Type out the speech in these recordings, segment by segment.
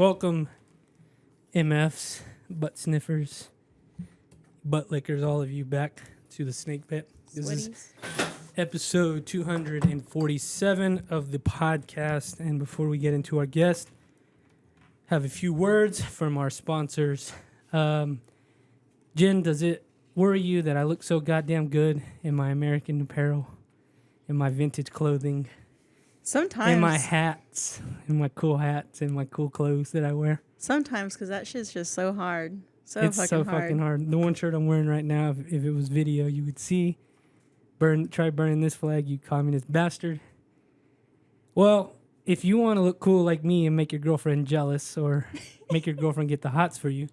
Welcome, MFs, butt sniffers, butt lickers, all of you back to the Snake Pit. This is episode 247 of the podcast. And before we get into our guest, have a few words from our sponsors. Jen, does it worry you that I look so goddamn good in my American apparel, in my vintage clothing? Sometimes. In my hats, in my cool hats, in my cool clothes that I wear. Sometimes, because that shit's just so hard. It's so fucking hard. The one shirt I'm wearing right now, if it was video, you would see. Try burning this flag, you communist bastard. Well, if you want to look cool like me and make your girlfriend jealous or make your girlfriend get the hots for you,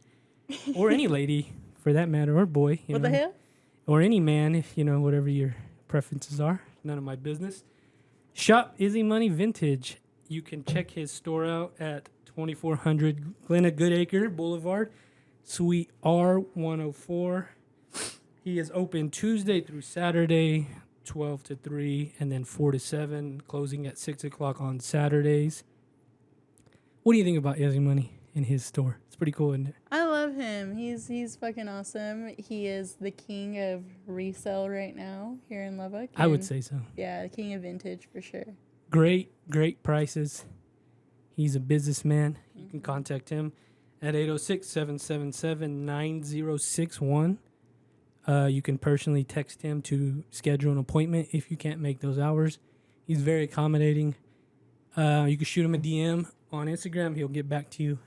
or any lady for that matter, or boy. What the hell? Or any man, if whatever your preferences are. None of my business. Shop Izzy Money Vintage. You can check his store out at 2400 Glenna Goodacre Boulevard, Suite R104. He is open Tuesday through Saturday, 12 to 3, and then 4 to 7, closing at 6 o'clock on Saturdays. What do you think about Izzy Money in his store? It's pretty cool, isn't it? I love him. He's fucking awesome. He is the king of resale right now here in Lubbock. I would say so. Yeah, the king of vintage for sure. Great prices. He's a businessman. You can contact him at 806-777-9061. You can personally text him to schedule an appointment if you can't make those hours. He's very accommodating. You can shoot him a DM on Instagram. He'll get back to you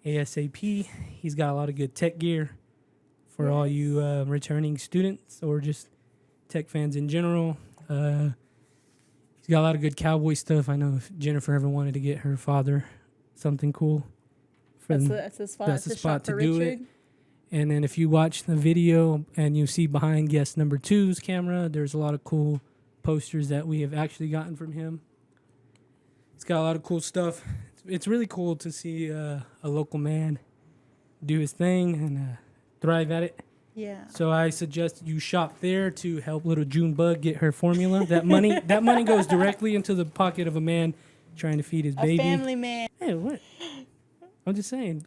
ASAP. He's got a lot of good tech gear for all you returning students or just tech fans in general. He's got a lot of good cowboy stuff. I know if Jennifer ever wanted to get her father something cool, That's the spot. That's the spot to do Richard. it. And then if you watch the video and you see behind guest number 2's camera, there's a lot of cool posters that we have actually gotten from him. He's got a lot of cool stuff. It's really cool to see a local man do his thing and thrive at it. Yeah. So I suggest you shop there to help little Junebug get her formula. That money goes directly into the pocket of a man trying to feed his baby. A family man. Hey, what? I'm just saying,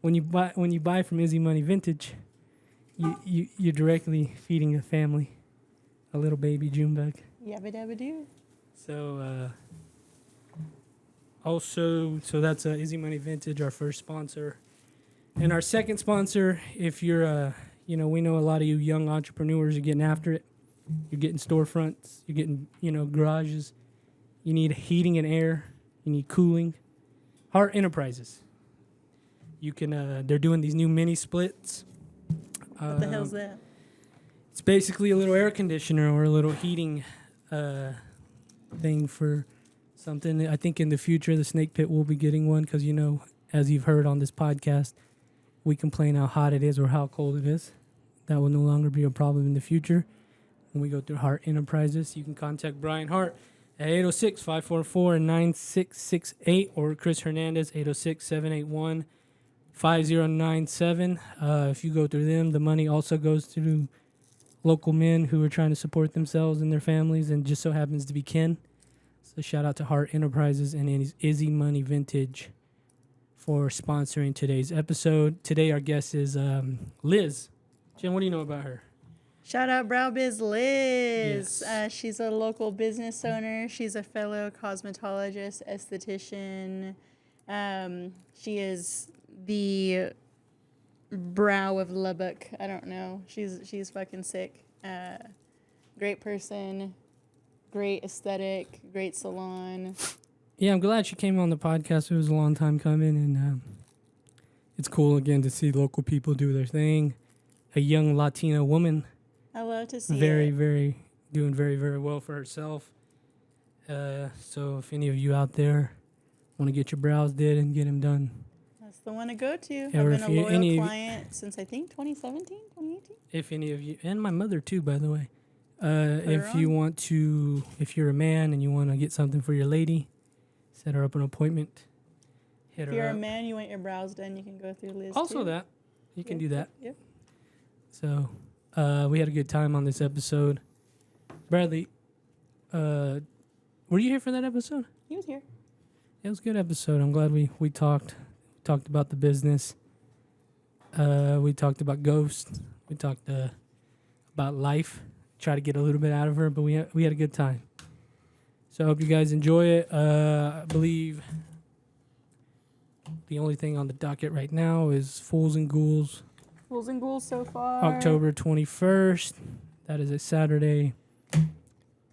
when you buy from Izzy Money Vintage, you're directly feeding a family, a little baby Junebug. Yabba dabba doo. So also, that's Izzy Money Vintage, our first sponsor. And our second sponsor, if you're, we know a lot of you young entrepreneurs are getting after it. You're getting storefronts. You're getting, garages. You need heating and air. You need cooling. Hart Enterprises. You can, they're doing these new mini splits. What the hell's that? It's basically a little air conditioner or a little heating thing for something. I think in the future, the Snake Pit will be getting one because, as you've heard on this podcast, we complain how hot it is or how cold it is. That will no longer be a problem in the future. When we go through Hart Enterprises, you can contact Brian Hart at 806-544-9668 or Chris Hernandez, 806-781-5097. If you go through them, the money also goes to local men who are trying to support themselves and their families and just so happens to be Ken. So shout out to Hart Enterprises and Izzy Money Vintage for sponsoring today's episode. Today our guest is Liz. Jen, what do you know about her? Shout out Brow Biz Liz. Yes. She's a local business owner. She's a fellow cosmetologist, esthetician. She is the brow of Lubbock. I don't know. She's fucking sick. Great person. Great aesthetic, great salon. Yeah, I'm glad she came on the podcast. It was a long time coming, and it's cool again to see local people do their thing. A young Latina woman. I love to see doing very, very well for herself. So if any of you out there want to get your brows did and get them done. That's the one to go to. Yeah, I've been a loyal client since I think 2017, 2018. If any of you, and my mother too, by the way. If you're a man and you want to get something for your lady, set her up an appointment. If you're a man, you want your brows done, you can go through Liz. Also that. You can do that. Yep. So, we had a good time on this episode. Bradley, were you here for that episode? He was here. It was a good episode. I'm glad we talked. talked about the business. We talked about ghosts. We talked about life. Try to get a little bit out of her, but we had a good time. So I hope you guys enjoy it. I believe the only thing on the docket right now is Fools and Ghouls, Fools and Ghouls so far. October 21st. That is a Saturday.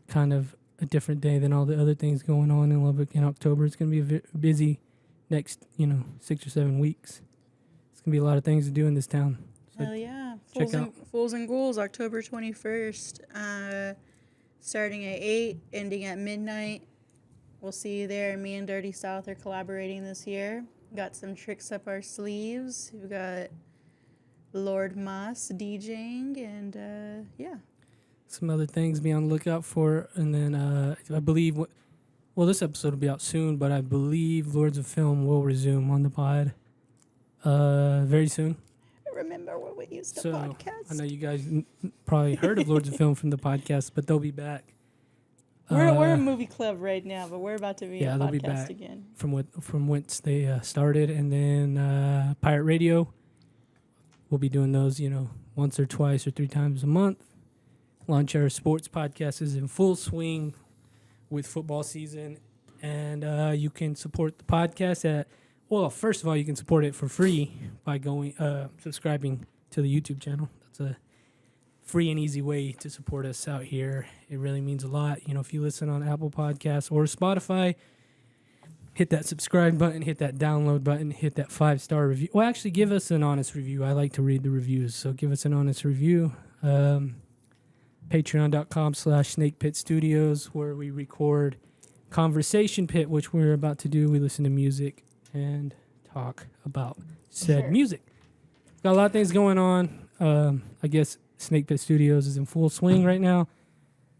Kind of a different day than all the other things going on in Lubbock in October. It's going to be a busy next, 6 or 7 weeks. It's going to be a lot of things to do in this town. So Hell yeah. check out. Fools and Ghouls, October 21st. Starting at 8, ending at midnight. We'll see you there. Me and Dirty South are collaborating this year. Got some tricks up our sleeves. We've got Lord Moss DJing, and yeah. Some other things be on the lookout for. And then I believe, this episode will be out soon, but I believe Lords of Film will resume on the pod very soon. Remember when we used to So podcast? I know you guys probably heard of Lords of Film from the podcast, but they'll be back. We're a movie club right now, but we're about to be a they'll be podcast back again. from whence they started. And then Pirate Radio, we'll be doing those, once or twice or 3 times a month. Launch Our Sports podcast is in full swing with football season, and you can support the podcast at. Well, first of all, you can support it for free by going subscribing to the YouTube channel. That's a free and easy way to support us out here. It really means a lot. If you listen on Apple Podcasts or Spotify, hit that subscribe button, hit that download button, hit that 5-star review. Well, actually, give us an honest review. I like to read the reviews, so give us an honest review. Patreon.com/Snake Pit Studios, where we record Conversation Pit, which we're about to do. We listen to music and talk about said music. Got a lot of things going on. I guess Snake Pit Studios is in full swing right now,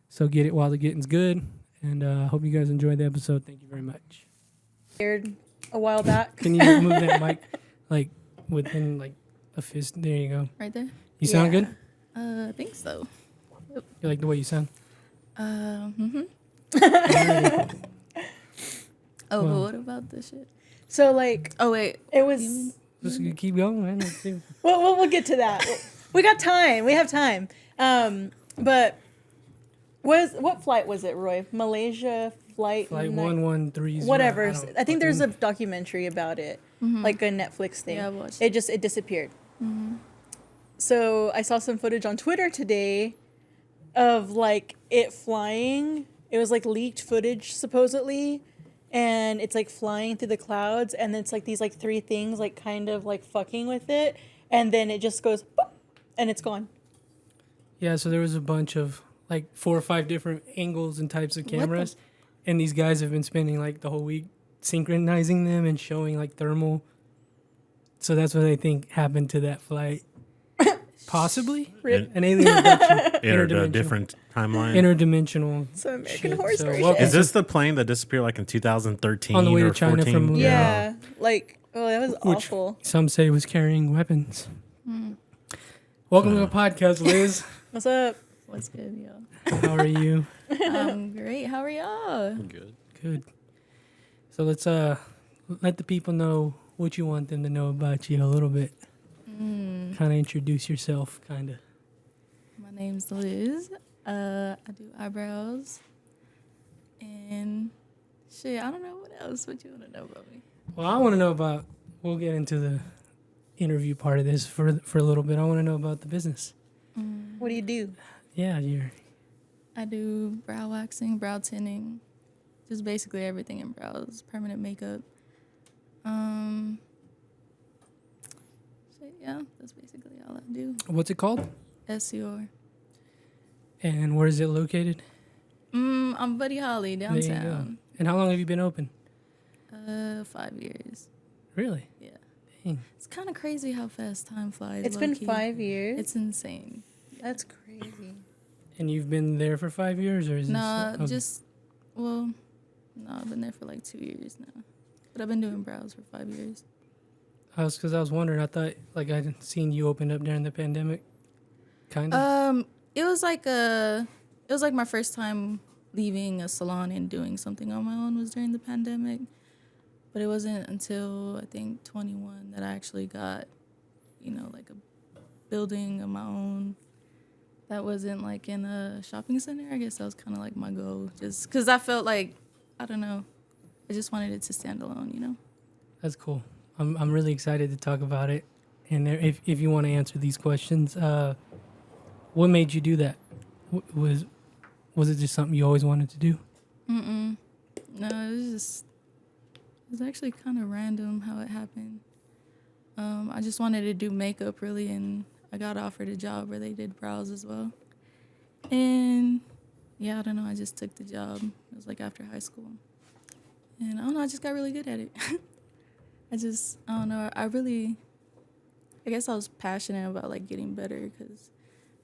so get it while the getting's good. And hope you guys enjoyed the episode. Thank you very much. Aired a while back. Can you move that mic within a fist? There you go. Right there? You sound Yeah. good? I think so. You like the way you sound? Mm-hmm. Alrighty. Oh, Well. but what about this shit? So Oh, wait. it was. Let's keep going, man. Let's see. We'll get to that. We got time. We have time. But what flight was it, Roy? Malaysia flight. Flight ni- 113. Whatever. I think there's a documentary about it, like a Netflix thing. Yeah, I watched It disappeared. So I saw some footage on Twitter today of it flying. It was leaked footage supposedly, and it's flying through the clouds, and then it's these 3 things kind of fucking with it, and then it just goes boop, and it's gone. Yeah, so there was a bunch of 4 or 5 different angles and types of cameras, and these guys have been spending the whole week synchronizing them and showing thermal. So that's what I think happened to that flight. Possibly Rip. an alien abduction. Entered a different timeline. Interdimensional. So American Shit. Horror So Story. welcome shit. Is this the plane that disappeared in 2013 On the way or to China 14? from- Yeah, that was Which- awful. Some say was carrying weapons. Welcome to the podcast, Liz. What's up? What's good, y'all? How are you? I'm great. How are y'all? Good. Good. So let's let the people know what you want them to know about you a little bit. Kind of introduce yourself, kind of. My name's Liz. I do eyebrows. And shit, I don't know what else. What you want to know about me? Well, I want to know about. We'll get into the interview part of this for a little bit. I want to know about the business. What do you do? Yeah, I do brow waxing, brow tinting, just basically everything in brows, permanent makeup. Shit, yeah, that's basically all I do. what's it called? SCR. And where is it located? I'm Buddy Holly, There you go. downtown. And how long have you been open? 5 years. Really? Yeah. Dang. It's kind of crazy how fast time flies. It's been low-key. 5 years. It's insane. That's crazy. And you've been there for 5 years, or is Nah, this? no, I've been there for 2 years now. But I've been doing brows for 5 years. Because I was wondering. I thought I'd seen you open up during the pandemic. Kind of. It was like my first time leaving a salon and doing something on my own was during the pandemic. But it wasn't until I think 21 that I actually got, like a building of my own. That wasn't like in a shopping center. I guess that was kind of like my goal, just because I felt like, I don't know, I just wanted it to stand alone. That's cool. I'm really excited to talk about it. And if you want to answer these questions, what made you do that? Was it just something you always wanted to do? Mm-mm. No, it was actually kind of random how it happened. I just wanted to do makeup really, and I got offered a job where they did brows as well. And yeah, I don't know, I just took the job. It was like after high school. And I don't know, I just got really good at it. I don't know, I guess I was passionate about like getting better because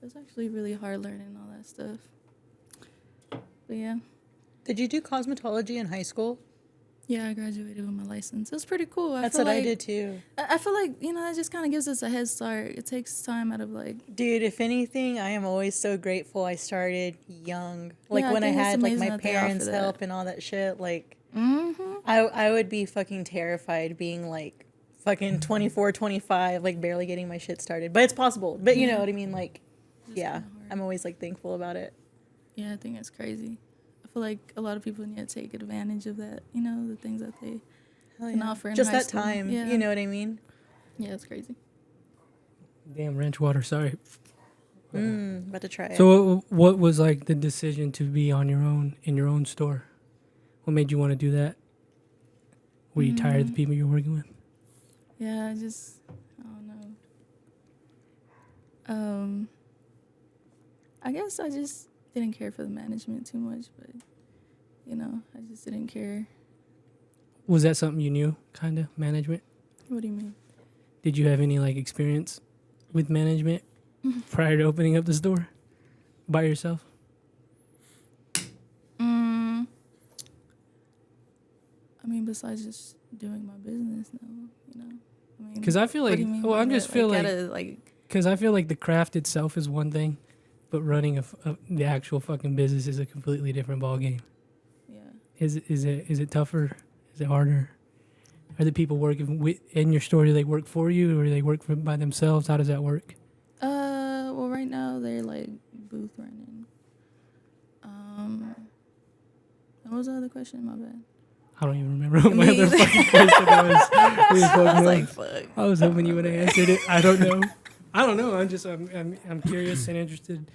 it was actually really hard learning all that stuff. But yeah. Did you do cosmetology in high school? Yeah, I graduated with my license. It was pretty cool. That's what I did too. I feel like, that just kind of gives us a head start. It takes time out of like... Dude, if anything, I am always so grateful I started young. Like Yeah, I when I think it's had like amazing my that they offer parents' that. help and all that shit. Like, Mm-hmm. I would be fucking terrified being like fucking 24, 25, like barely getting my shit started. But it's possible. But you know Yeah. what I mean? Like, Just yeah, kinda hard. I'm always like thankful about it. Yeah, I think it's crazy. I feel like a lot of people need to take advantage of that, the things that they Hell can yeah. offer in Just high that school. time. Yeah. You know what I mean? Yeah, it's crazy. Damn, ranch water. Sorry. About to try it. So what was like the decision to be on your own in your own store? What made you want to do that? Were you tired of the people you're working with? Yeah, I don't know. I guess I just didn't care for the management too much, but, I just didn't care. Was that something you knew, kind of, management? What do you mean? Did you have any like experience with management prior to opening up the store by yourself? I mean, besides just doing my business now, I mean, Because I feel what like, do you mean well, by I'm just that? feel like, gotta, because I feel like the craft itself is one thing, but running the actual fucking business is a completely different ball game. yeah. Is it tougher? Is it harder? Are the people working in your store? Do they work for you, or do they work by themselves? How does that work? Well, right now they're like booth running. What was the other question? My bad. I don't even remember what my Me other either. fucking question was. Who the fuck I was knows? like, fuck. I was hoping you would have answered it. I don't know. I'm curious and interested.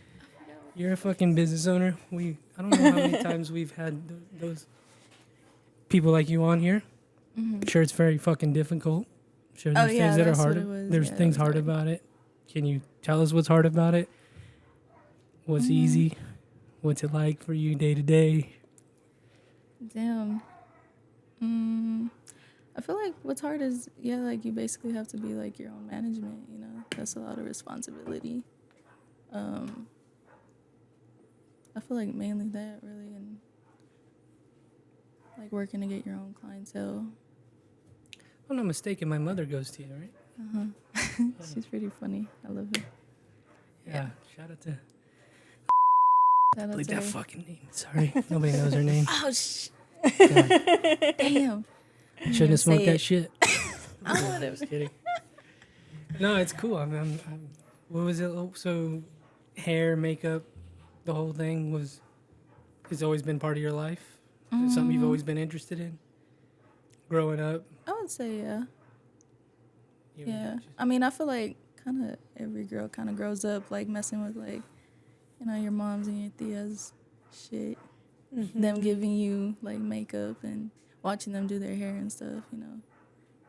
You're a fucking business owner. I don't know how many times we've had those people like you on here. I'm sure it's very fucking difficult. I'm sure there's things that are that's what hard. it was. There's Yeah, things it was hard about it. Can you tell us what's hard about it? What's easy? What's it like for you day to day? Damn. I feel like what's hard is, like you basically have to be like your own management, That's a lot of responsibility. I feel like mainly that really, and like working to get your own clientele. If I'm not mistaken, my mother goes to you, right? She's pretty funny. I love her. Yeah. Shout out to Shout out bleep to that her. fucking name. Sorry, nobody knows her name. Oh, God, damn. shouldn't have smoked say that it. shit. Oh, whatever. Just kidding. No, it's cool. What was it? So, hair, makeup, the whole thing has always been part of your life. Is it something you've always been interested in? Growing up. I would say, yeah. you Yeah. just- I mean, I feel like kind of every girl kind of grows up like messing with like, your moms and your tias shit. Them giving you like makeup and watching them do their hair and stuff,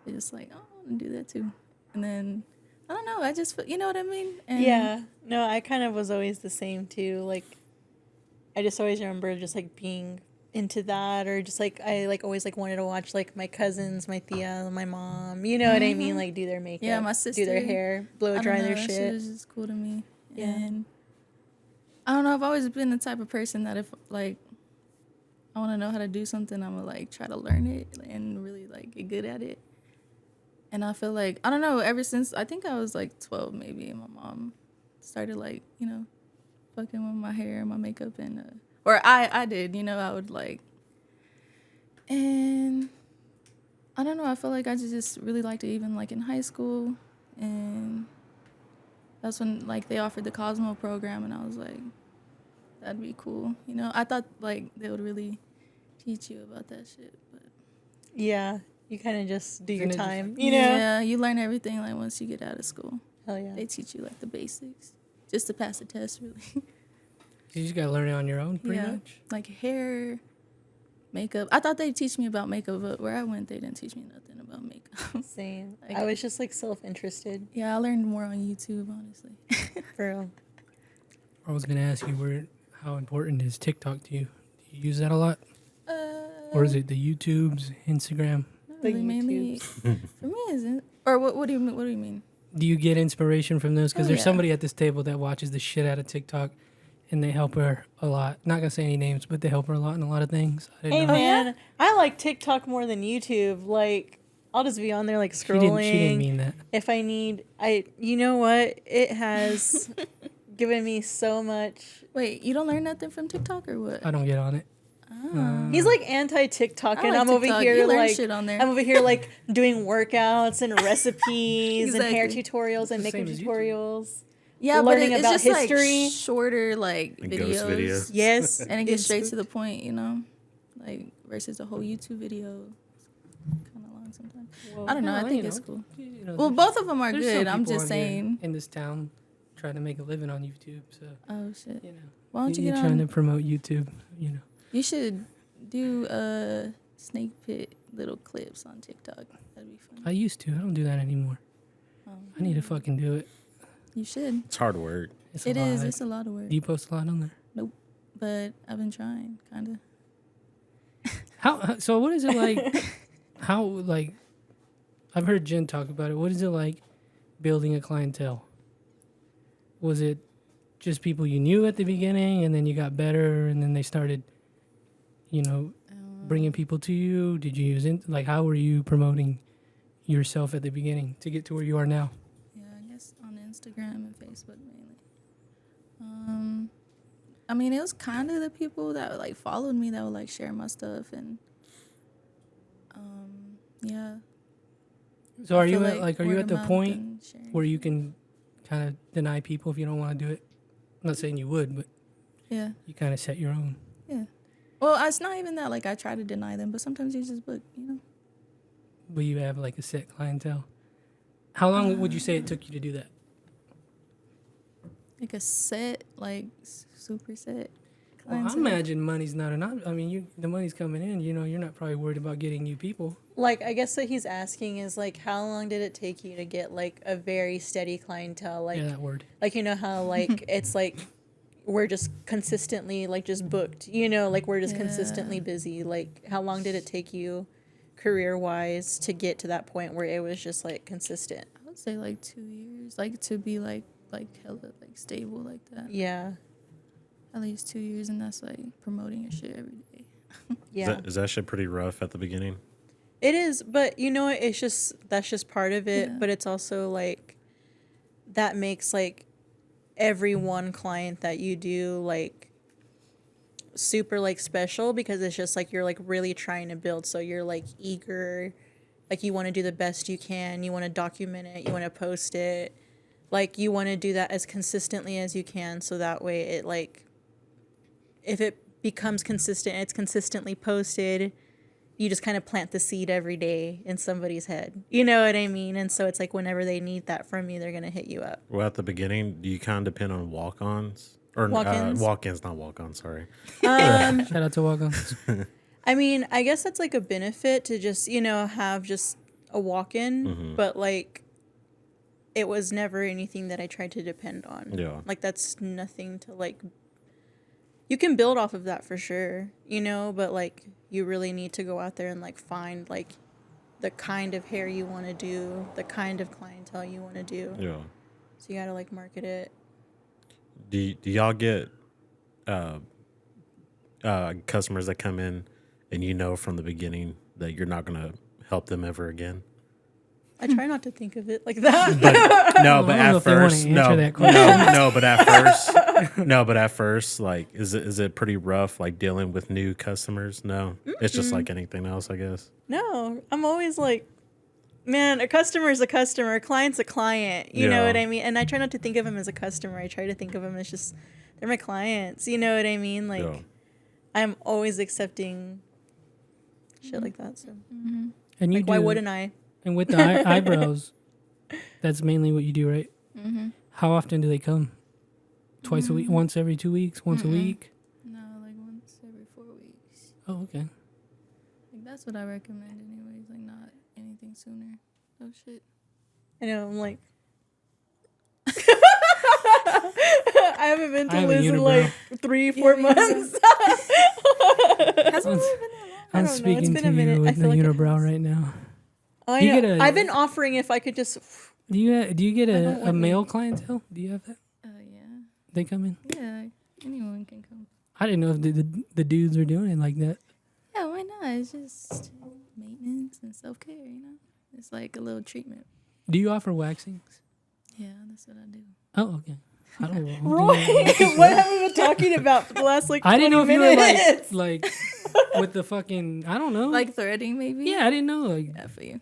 They're just like, oh, I want to do that too. And then, I don't know, I just feel, you know what I mean? And Yeah. No, I kind of was always the same too. Like, I just always remember just like being into that, or just like I like always like wanted to watch like my cousins, my tia, my mom. You know what I mean? Like do their makeup, Yeah, my do their sister, hair, blow I don't dry know, their that shit. is just cool to me. Yeah. And I don't know, I've always been the type of person that if like I want to know how to do something, I'm gonna like try to learn it and really like get good at it. And I feel like, I don't know, ever since I think I was like 12 maybe, and my mom started like, fucking with my hair and my makeup, and or I did, I would like, and I don't know. I feel like I just really liked it, even like in high school, and that's when like they offered the Cosmo program, and I was like, that'd be cool. You know, I thought like they would really teach you about that shit, but Yeah, you kind of just do your Kinda just time, like- you know? yeah, you learn everything like once you get out of school. Hell yeah. They teach you like the basics just to pass the test, really. You just gotta learn it on your own, pretty Yeah. much. Like hair, makeup. I thought they'd teach me about makeup, but where I went, they didn't teach me nothing about makeup. Same. Like- I was just like self-interested, Yeah, I learned more on YouTube, honestly. for real. I was gonna ask you how important is TikTok to you? Do you use that a lot, or is it the YouTubes, Instagram? Not The really, mainly for me isn't. Or what do you mean? What do you mean? Do you get inspiration from those? Because Oh, there's yeah. somebody at this table that watches the shit out of TikTok, and they help her a lot. Not gonna say any names, but they help her a lot in a lot of things. I didn't Hey know. man, I like TikTok more than YouTube. Like, I'll just be on there like She scrolling. didn't mean that. If I need, you know what? It has given me so much. Wait, you don't learn nothing from TikTok or what? I don't get on it. He's like anti-TikTok, I and like I'm over TikTok. here You learn like shit on there. I'm over here like doing workouts and recipes and hair Exactly. tutorials and It's the makeup same as YouTube. tutorials. Yeah, learning but it's about just history. like shorter like And videos. ghost videos. Yes, And it gets It's- straight to the point, you know? Like versus a whole YouTube video. Kind of long sometimes. I don't know. I think it's cool. You know, Well, there's- both of them are there's some good. I'm people just on here saying. in this town trying to make a living on YouTube. So Oh shit. you know, Why don't you you're get trying on? to promote YouTube. You know, You should do snake pit little clips on TikTok. That'd be fun. I used to. I don't do that anymore. I need to fucking do it. You should. It's hard work. It's It a lot. is. It's a lot of work. Do you post a lot on there? But I've been trying, kind of. So what is it like? How like? I've heard Jen talk about it. What is it like building a clientele? Was it just people you knew at the beginning, and then you got better, and then they started, you know, bringing people to you? Did you use it? Like, how were you promoting yourself at the beginning to get to where you are now? Yeah, I guess on Instagram and Facebook mainly. I mean, it was kind of the people that like followed me that would like share my stuff and, yeah. So are I you feel at, like are you word at of the mouth point and sharing where you shit. can kind of deny people if you don't want to do it? I'm not saying you would, but Yeah. you kind of set your own. Yeah. Well, it's not even that like I try to deny them, but sometimes you just book, you know. But you have like a set clientele. How long would you say it took you to do that? Like a set, like super set. Well, I clientele. imagine money's not enough. I mean, the money's coming in. You know, you're not probably worried about getting new people. Like, I guess what he's asking is like, how long did it take you to get like a very steady clientele? Like, Yeah, that word. like you know how like it's like we're just consistently like just booked. You know, like we're just Yeah. consistently busy. Like, how long did it take you, career wise, to get to that point where it was just like consistent? I would say like 2 years, like to be like hella like stable like that. Yeah, At least 2 years, and that's like promoting your shit every day. yeah. Is that shit pretty rough at the beginning? It is, but you know what? It's just that's just part of it. Yeah. But it's also like that makes like every one client that you do like super like special because it's just like you're like really trying to build. So you're like eager, like you want to do the best you can. You want to document it. You want to post it. Like you want to do that as consistently as you can. So that way it like if it becomes consistent, it's consistently posted. You just kind of plant the seed every day in somebody's head. You know what I mean? And so it's like whenever they need that from you, they're going to hit you up. Well, at the beginning, do you kind of depend on walk-ons? Or Walk-ins? walk-ins, not walk-ons, sorry. Shout out to Walk-Ons. I mean, I guess that's like a benefit to just, you know, have just a walk-in, but like it was never anything that I tried to depend on. Yeah. Like that's nothing to like you can build off of that for sure, you know, but like you really need to go out there and like find like the kind of hair you want to do, the kind of clientele you want to do. Yeah. So you got to like market it. Do y'all get customers that come in and you know from the beginning that you're not going to help them ever again? I try not to think of it like that. No, I but don't know at if they wanna first, answer no, that question. no, but at first, No, but at first, like, is it pretty rough, like dealing with new customers? No, it's just like anything else, I guess. No, I'm always like, man, a customer is a customer, a client's a client. You know Yeah. what I mean? And I try not to think of them as a customer. I try to think of them as just, they're my clients. You know what I mean? Like, Yeah. I'm always accepting shit like that. So, And you like, do, why wouldn't I? And with the eyebrows, that's mainly what you do, right? Mm-hmm. How often do they come? Twice a week? Once every 2 weeks? Once a week? No, like once every 4 weeks. Oh, okay. Like that's what I recommend, anyways. Like not anything sooner. Oh shit. I know, I'm like, I haven't been I to have a Liz in unibrow. like 3-4 Yeah, months. Hasn't really been that long. I'm don't know, it's speaking been to a minute. you I with the feel like it unibrow has. right now. I Do you know. get a- I've been offering if I could just. Do you get don't a want male me. clientele? Do you have that? Yeah. They come in? Yeah. Anyone can come. I didn't know if the dudes were doing it like that. Yeah, why not? It's just maintenance and self care, you know? It's like a little treatment. Do you offer waxings? Yeah, that's what I do. Oh, okay. I don't know. Roy, what have we been talking about for the last like 20 I didn't know if you were minutes? like with the fucking, I don't know. Like threading, maybe? yeah, I didn't know. Like, Yeah, for you.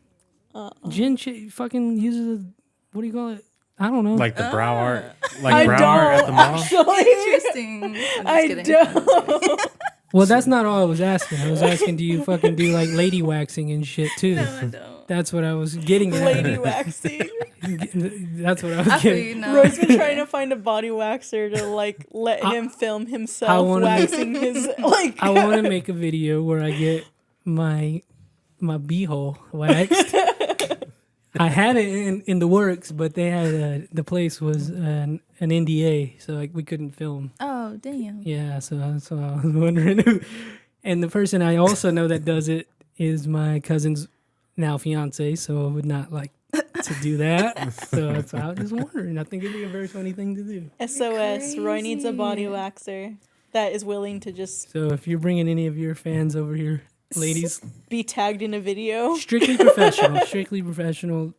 Jen fucking uses a, what do you call it? I don't know. Like the brow art, I like brow art at the don't mall. actually. Interesting. I'm just I kidding. don't. Well, that's not all I was asking. I was asking, do you fucking do like lady waxing and shit too? No, I don't. That's what I was getting at. Lady waxing. That's what I was I feel getting. you know. Roy's been trying to find a body waxer to like let him film I himself wanna- waxing his like. I want to make a video where I get my beehole waxed. I had it in the works, but they had the place was an NDA, so like we couldn't film. Oh, damn. Yeah, so I was wondering who. And the person I also know that does it is my cousin's now fiance, so I would not like to do that. So that's why I was just wondering. I think it'd be a very funny thing to do. SOS. Roy needs a body crazy. waxer that is willing to just So if you're bringing any of your fans over here, ladies, be tagged in a video. strictly professional, strictly professional.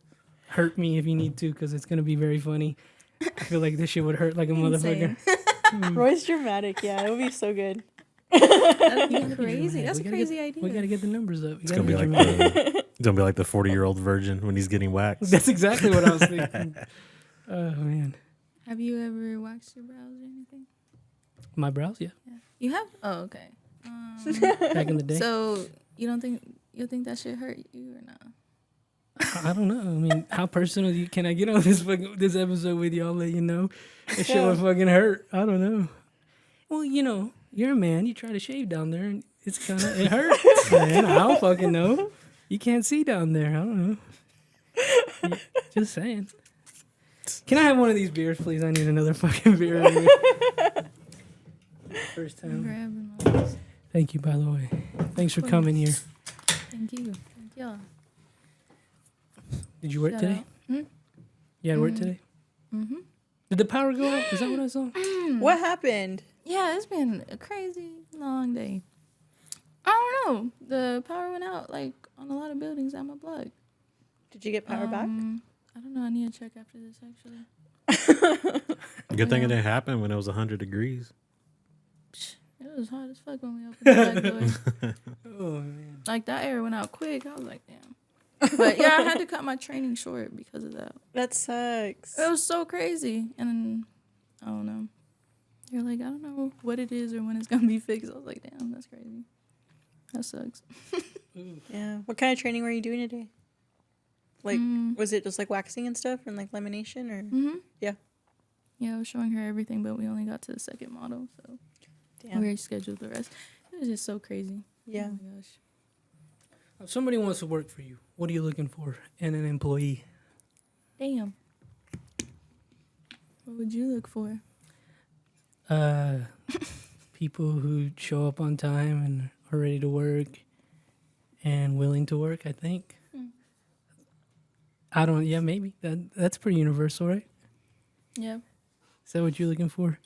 Hurt me if you need to, because it's gonna be very funny. I feel like this shit would hurt like a motherfucker. Insane. Roy's dramatic. Yeah, it would be so good. That'd be Yeah, crazy. That's we a gotta crazy get, idea. We gotta get the numbers up. We It's gotta gonna be be like dramatic. it's gonna be like the 40-year-old virgin when he's getting waxed. That's exactly what I was thinking. Oh man, Have you ever waxed your brows or anything? my brows, yeah, Yeah. You have? Oh, okay. back in the day. So you don't think that should hurt you or not? I don't know. I mean, how personal can I get on this episode with you? I'll let you know. It shit would fucking hurt. I don't know. Well, you know, you're a man. You try to shave down there, and it hurts. Man, I don't fucking know. You can't see down there. I don't know. Just saying. Can I have one of these beers, please? I need another fucking beer. First I'm time. grabbing all this. Thank you, by the way. Thanks for coming here. Thank you. Thank y'all. Did you work Shout today? out. Hmm? You had work today? Mm-hmm. Did the power go out? Is that what I saw? What happened? Yeah, it's been a crazy long day. I don't know. The power went out like on a lot of buildings at my block. Did you get power back? I don't know. I need to check after this actually. Good thing it didn't happen when it was 100 degrees. It was hot as fuck when we opened the back door. Oh, man. Like that air went out quick. I was like, damn. But yeah, I had to cut my training short because of that. That sucks. It was so crazy. And I don't know. They're like, I don't know what it is or when it's going to be fixed. I was like, damn, that's crazy. That sucks. Yeah. What kind of training were you doing today? Like, was it just like waxing and stuff and like lamination or? Mm-hmm. Yeah. Yeah, I was showing her everything, but we only got to the second model. So Damn. we rescheduled the rest. It was just so crazy. Yeah. Oh my gosh. If somebody wants to work for you, what are you looking for in an employee? Damn. What would you look for? People who show up on time and are ready to work and willing to work, I think. Maybe. That's pretty universal, right? Yeah. Is that what you're looking for?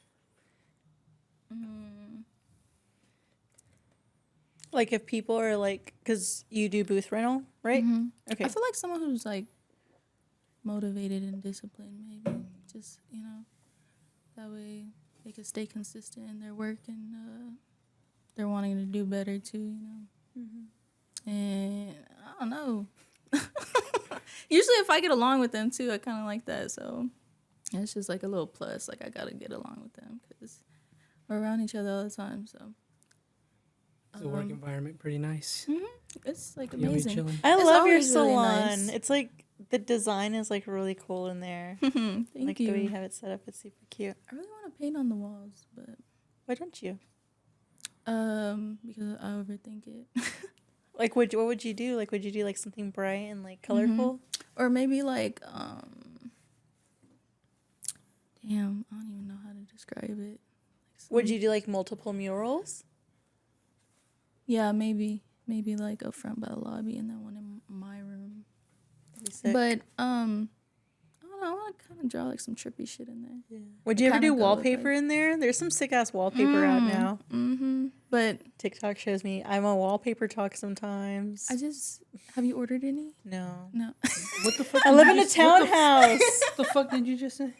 Like if people are like, because you do booth rental, right? Mhm. Okay. I feel like someone who's like motivated and disciplined, maybe. Just, that way they could stay consistent in their work and they're wanting to do better too, you know. And I don't know. Usually if I get along with them too, I kind of like that. So it's just like a little plus. Like I got to get along with them because we're around each other all the time. So Is the work environment pretty nice? it's like You'll be amazing. chilling. I It's love your always really salon. nice. It's like the design is like really cool in there. Thank Like you. the way you have it set up, it's super cute. I really want to paint on the walls, but Why don't you? because I overthink it. Like, what would you do? Like, would you do like something bright and like colorful? Or maybe like damn, I don't even know how to describe it. Would you do like multiple murals? Yeah, maybe like up front by the lobby and then one in my room. That'd be sick. But I don't know, I want to kind of draw like some trippy shit in there. Yeah. Would you ever kinda do go with, wallpaper in there? There's some sick ass wallpaper out now. But TikTok shows me I'm a wallpaper talk sometimes. have you ordered any? No. No. What the fuck? I did live you in a just- what townhouse. the fuck did you just say?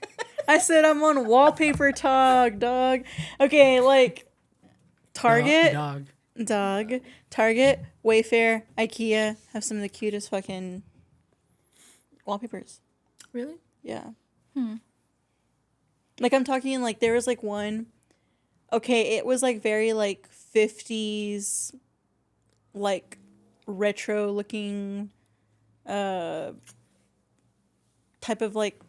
I said I'm on wallpaper talk, dog. Okay, like Target, Dog. Target, Wayfair, IKEA have some of the cutest fucking wallpapers. Really? Yeah. Like I'm talking like there was like one. Okay, it was like very like 50s, like retro looking, type of like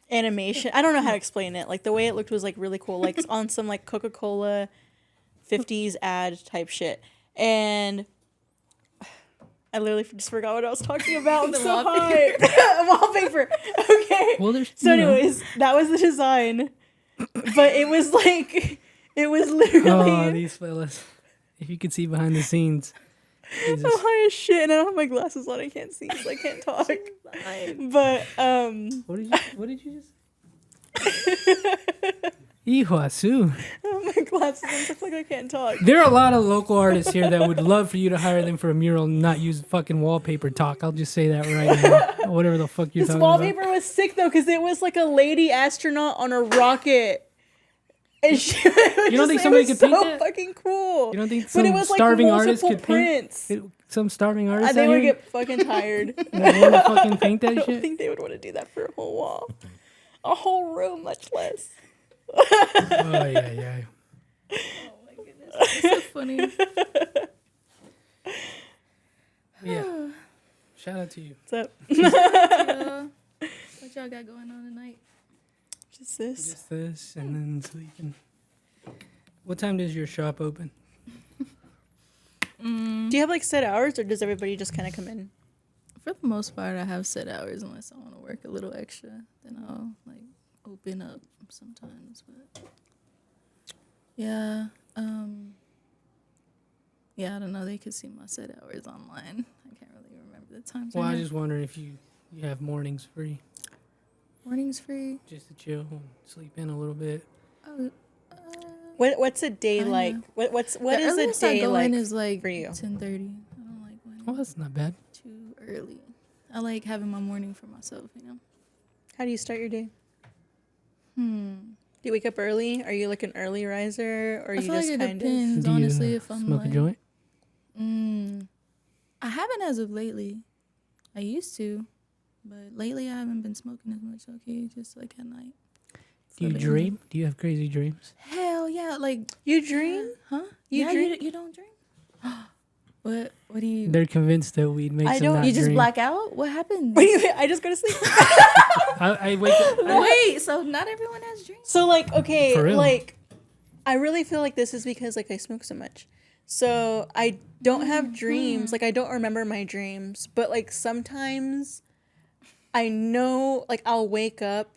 animation. I don't know how to explain it. Like the way it looked was like really cool. Like it's on some like Coca-Cola 50s ad type shit. And I literally just forgot what I was talking about. I'm The so wallpaper. hyped. Wallpaper. Okay. Well, there's So you know. anyways, that was the design. But it was like it was literally Oh, these fellas. If you could see behind the scenes. Jesus. I'm high as shit and I don't have my glasses on. I can't see, so I can't talk. But What did you just Hijo de su. I have my glasses on, so I feel like I can't talk. There are a lot of local artists here that would love for you to hire them for a mural and not use fucking wallpaper talk. I'll just say that right now. Whatever the fuck you're This talking wallpaper about. was sick though, because it was like a lady astronaut on a rocket. And she, you don't think somebody could paint so that? fucking cool. You don't think But some it was like starving artist multiple could paint? prints. Some starving artist They out would here get fucking tired. would want to fucking paint I that don't shit? think they would want to do that for a whole wall. A whole room, much less. Oh, yeah. Oh my goodness, that's so funny. Yeah. Shout out to you. What's up? What y'all got going on tonight? Just this. Just this and then sleeping. What time does your shop open? Do you have like set hours, or does everybody just kind of come in? For the most part, I have set hours unless I want to work a little extra. Then I'll like open up sometimes. But yeah, I don't know. They could see my set hours online. I can't really remember the times. Well, right I now. just wonder if you have mornings free Mornings free. just to chill and sleep in a little bit. Oh, What's a day Kinda. like? What the is a earliest I day go like? in is like for you? 10:30. I don't like going Well, that's not bad. too early. I like having my morning for myself. You know. How do you start your day? Hmm. Do you wake up early? Are you like an early riser, or are I you feel like just it kind of? depends. Do you Honestly, if I'm smoke like, a joint? I haven't as of lately. I used to, but lately I haven't been smoking as much. Okay, just like at night. Do you Slowly. dream? Do you have crazy dreams? Hell yeah! Like You dream? huh? You yeah, dream? You don't dream? What? What do you? They're convinced that weed makes I them don't- not You just dream. black out? What happened? What do you? I just go to sleep. I wake up. Wait, so not everyone has dreams? So like, okay, For real? like, I really feel like this is because like I smoke so much. So I don't have dreams. Like I don't remember my dreams, but like sometimes I know, like I'll wake up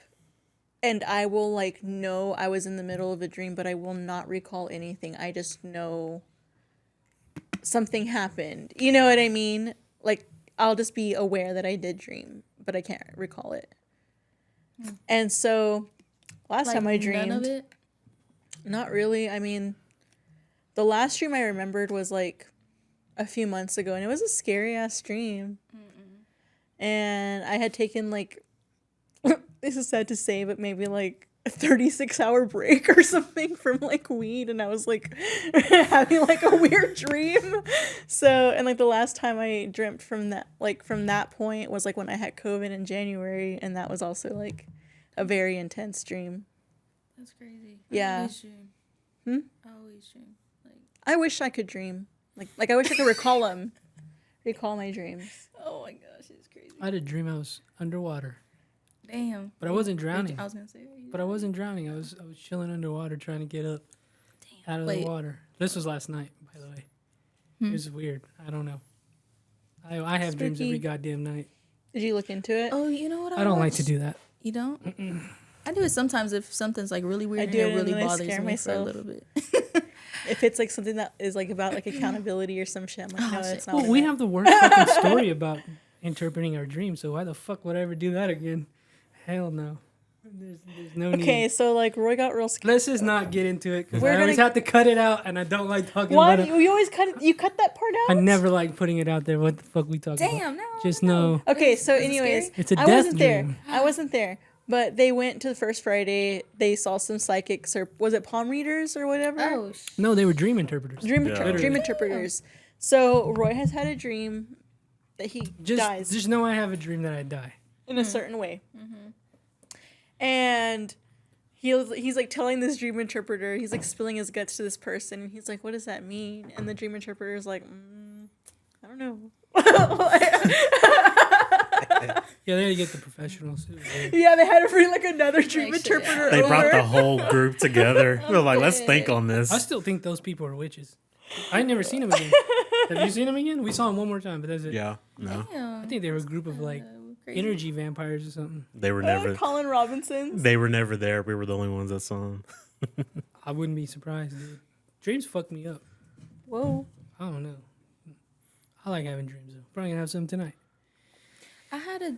and I will like know I was in the middle of a dream, but I will not recall anything. I just know something happened. You know what I mean? Like I'll just be aware that I did dream, but I can't recall it. And so last time I dreamed, None of it. not really. I mean, the last dream I remembered was like a few months ago, and it was a scary ass dream. And I had taken like, this is sad to say, but maybe like a 36-hour break or something from like weed, and I was like having like a weird dream. So, and like the last time I dreamt from that point was like when I had COVID in January, and that was also like a very intense dream. That's crazy. Yeah. I always dream. I always dream. Like, I wish I could dream. Like I wish I could recall my dreams. oh my gosh, it's crazy. I had a dream I was underwater, Damn. but I wasn't drowning. I was gonna say. But I wasn't drowning. I was chilling underwater trying to get up out of the Wait. water. This was last night, by the way. It was weird. I don't know. I have dreams Spooky. every goddamn night. Did you look into it? Oh, you know what? I don't like to watched? do that. You don't? I do it sometimes if something's like really weird I and do it it and really then I bothers me scare for a myself. little bit. If it's like something that is like about like accountability or some shit, I'm like, Oh, no, shit. that's not. Well, what I we meant. have the worst fucking story about interpreting our dreams, so why the fuck would I ever do that again? Hell no. There's no need. Okay, so like Roy got real scared. Let's just not get into it because We're I always gonna- have to cut it out, and I don't like talking Why? about it. You always cut it. You cut that part out. I never like putting it out there. What the fuck we talking about? Damn, no. Just no. know Okay, so Is it anyways, scary? it's a I death wasn't there. dream. I wasn't there. But they went to the first Friday. They saw some psychics, or was it palm readers or whatever? Oh, No, they were dream interpreters. dream Yeah. dream interpreters. So Roy has had a dream that he dies Just know I have a dream that I die. in a certain way, and he's like telling this dream interpreter. He's like spilling his guts to this person. And he's like, "What does that mean?" And the dream interpreter is like, "I don't know." Yeah, there you get the professionals. It was weird. Yeah, they had to bring like another dream Like, shit, interpreter. They brought over. the whole group together. They're like, let's think on this. I still think those people are witches. I ain't never seen them again. Have you seen them again? We saw them one more time, but that's it. Yeah, no, I think they were a group of like crazy. energy vampires or something. they were never. Colin Robinson's. They were never there. We were the only ones that saw them. I wouldn't be surprised, dude. Dreams fuck me up. Whoa. I don't know. I like having dreams though. Probably gonna have some tonight. I had a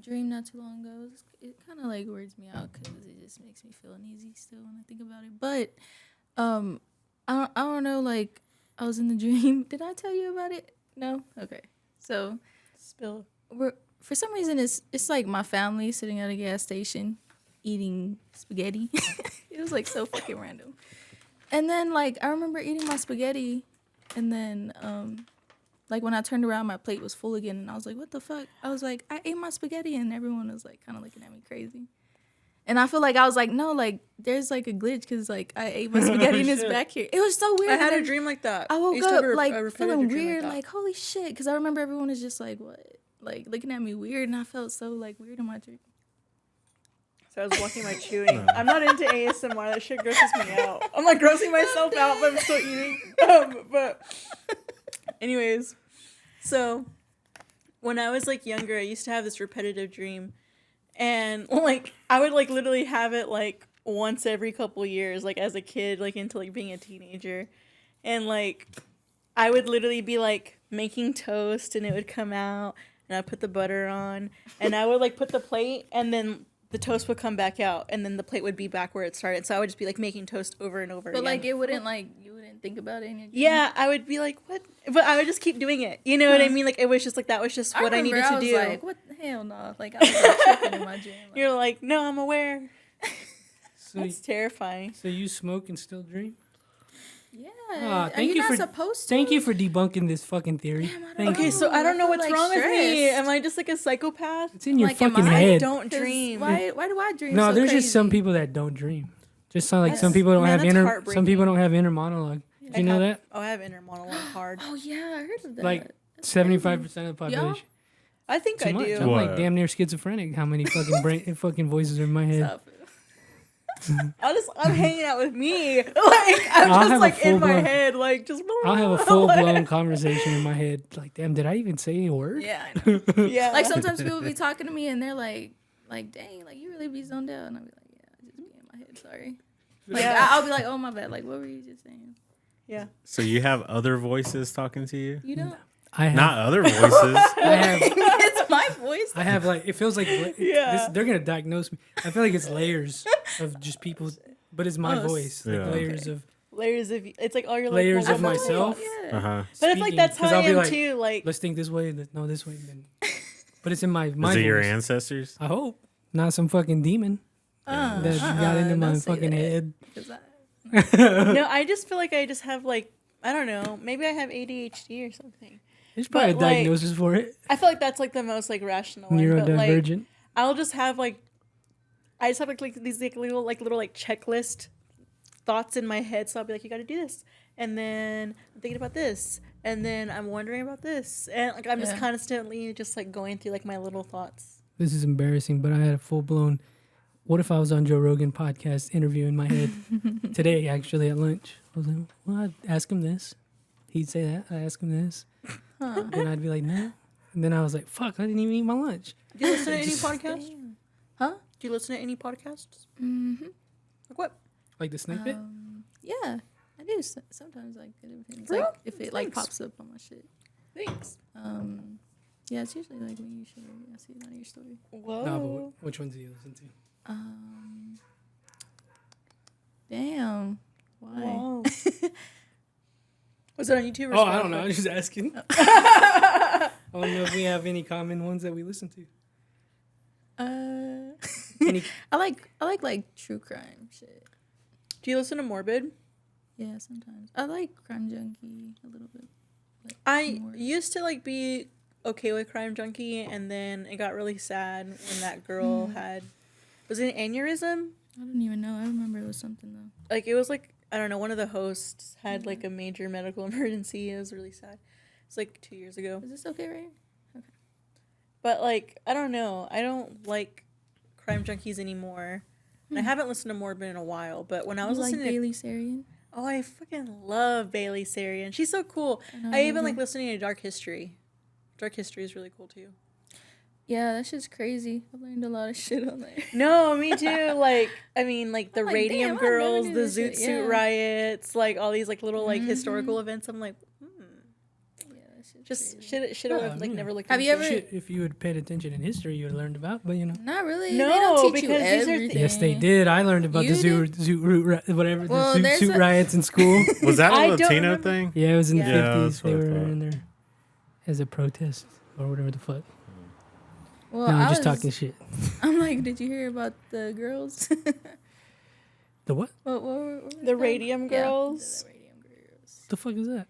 dream not too long ago. It kind of like weirds me out because it just makes me feel uneasy still when I think about it. But I don't know. Like I was in the dream. Did I tell you about it? No. Okay. So Spill. for some reason it's like my family sitting at a gas station eating spaghetti. It was like so fucking random. And then like I remember eating my spaghetti, and then like when I turned around, my plate was full again, and I was like, "What the fuck?" I was like, "I ate my spaghetti," and everyone was like, kind of looking at me crazy. And I feel like I was like, "No, like there's like a glitch because like I ate my spaghetti and it's Shit. back here." It was so weird. I had and a then dream like that. I woke used to up have a like repetitive feeling dream weird, that. like holy shit, because I remember everyone was just like, "What?" Like looking at me weird, and I felt so like weird in my dream. So I was walking my chewing. I'm not into ASMR. That shit grosses me out. I'm like grossing myself out, but I'm still eating. But anyways, so when I was like younger, I used to have this repetitive dream, and like I would like literally have it like once every couple years, like as a kid, like into like being a teenager, and like I would literally be like making toast, and it would come out, and I'd put the butter on, and I would like put the plate, and then the toast would come back out, and then the plate would be back where it started. So I would just be like making toast over and over But again. like it wouldn't like you wouldn't think about it in your dream. Yeah, I would be like, what? But I would just keep doing it. You know what I mean? Like it was just like that was just what I needed to was do. Like, what the hell, no? Like I was like tripping in my dream. Like, You're like, no, I'm aware. So, That's terrifying. so you smoke and still dream? yeah. Ah, Are thank you you not for supposed to? Thank you for debunking this fucking theory. Damn, I don't Thank know. Okay, you. so I don't know I feel, what's like, wrong with me. stressed. Am I just like a psychopath? It's in your Like, am fucking I? head. I don't 'Cause dream. Why do I dream? No, so there's crazy? just some people that don't dream. Just sound like some That's- people don't man, have that's inner. Some heartbreaking. people don't have inner monologue. Did you know that? Oh, I have inner monologue hard. Oh yeah, I heard of that. Like That's 75% crazy. of the population. I think Too I much. do. I'm like What? damn near schizophrenic. How many fucking fucking voices are in my head? Stop it. I'm hanging out with me. Like I'm I'll just have a like in my full-blown- head, like just. I'll have a full blown conversation in my head. Like, damn, did I even say a word? Yeah, I know. Yeah. Like sometimes people be talking to me and they're like, dang, like you really be zoned out, and I'll be like, yeah, I just be in my head. Sorry. Like Yeah. I'll be like, oh my bad. Like what were you just saying? Yeah. So you have other voices talking to you? You don't. I have. Not other voices. I have. It's my voice. I have like it feels like Yeah. they're gonna diagnose me. I feel like it's layers of just people, but it's my Oh, voice. Like Yeah. layers of Layers of it's like all your like, Layers of multiple- myself. Yeah. Uh huh. But it's like that's how 'cause I I'll be am like, too. Like let's think this way. No, this way. Then, but it's in my Is it your voice. ancestors? I hope not some fucking demon. that got into my don't say fucking that. head. 'Cause No, I just feel like I just have like I don't know. Maybe I have ADHD or something. There's probably a But, like, diagnosis for it. I feel like that's like the most like rational one. But like Neurodivergent. I'll just have like I just have like these like little checklist thoughts in my head. So I'll be like, you got to do this, and then I'm thinking about this, and then I'm wondering about this, and like I'm just Yeah. constantly just like going through like my little thoughts. This is embarrassing, but I had a full blown. What if I was on Joe Rogan podcast interview in my head today? Actually, at lunch, I was like, "Well, I'd ask him this." He'd say that. I ask him this, and I'd be like, "No." And then I was like, "Fuck! I didn't even eat my lunch." Do you listen to any podcasts? Huh? Do you listen to any podcasts? Mm-hmm. Like what? Like the snippet. Yeah, I do sometimes like it depends. Really? Like if it like Thanks. pops up on my shit. Thanks. Yeah, it's usually like when you share it, I see it on your story. Whoa. No, but which ones do you listen to? Damn. Why? Wow. Was it on YouTube or Oh, I don't know. Spotify? I'm just asking. I don't know if we have any common ones that we listen to. Any, I like true crime shit. Do you listen to Morbid? Yeah, sometimes. I like Crime Junkie a little bit. Like, I more. used to like be okay with Crime Junkie, and then it got really sad when that girl had was it an aneurysm? I don't even know. I remember it was something though. Like it was like I don't know. One of the hosts had like a major medical emergency. It was really sad. It's like 2 years ago. Is this okay, right? But like I don't know. I don't like Crime Junkies anymore. And I haven't listened to Morbid in a while. But when I was You like listening to Bailey Sarian? oh, I fucking love Bailey Sarian. She's so cool. know, I even love like her. listening to Dark History. Dark History is really cool too. Yeah, that shit's crazy. I learned a lot of shit on there. No, me too. Like, I mean, like the I'm like, Radium damn, I never Girls, knew the this Zoot shit, Suit yeah. riots, like all these like little like historical events. I'm like, Yeah, that shit's just crazy. should Yeah, have like yeah. never looked. Have you into ever- it. shit, if you had paid attention in history, you would have learned about. But you know, Not really. No, they don't teach you because these are everything. yes, they did. I learned about You the Zoot Root, whatever, Well, the Zoot there's Suit a- riots in school. Was that I a don't Latino remember. thing? Yeah, it was in the Yeah. Yeah, 50s. that's They what I were thought. in there as a protest or whatever the fuck. Well, No, I'm I just was- talking shit. I'm like, did you hear about the girls? The what? what were they The called? Radium Yeah, Girls? the Radium Girls. The fuck is that?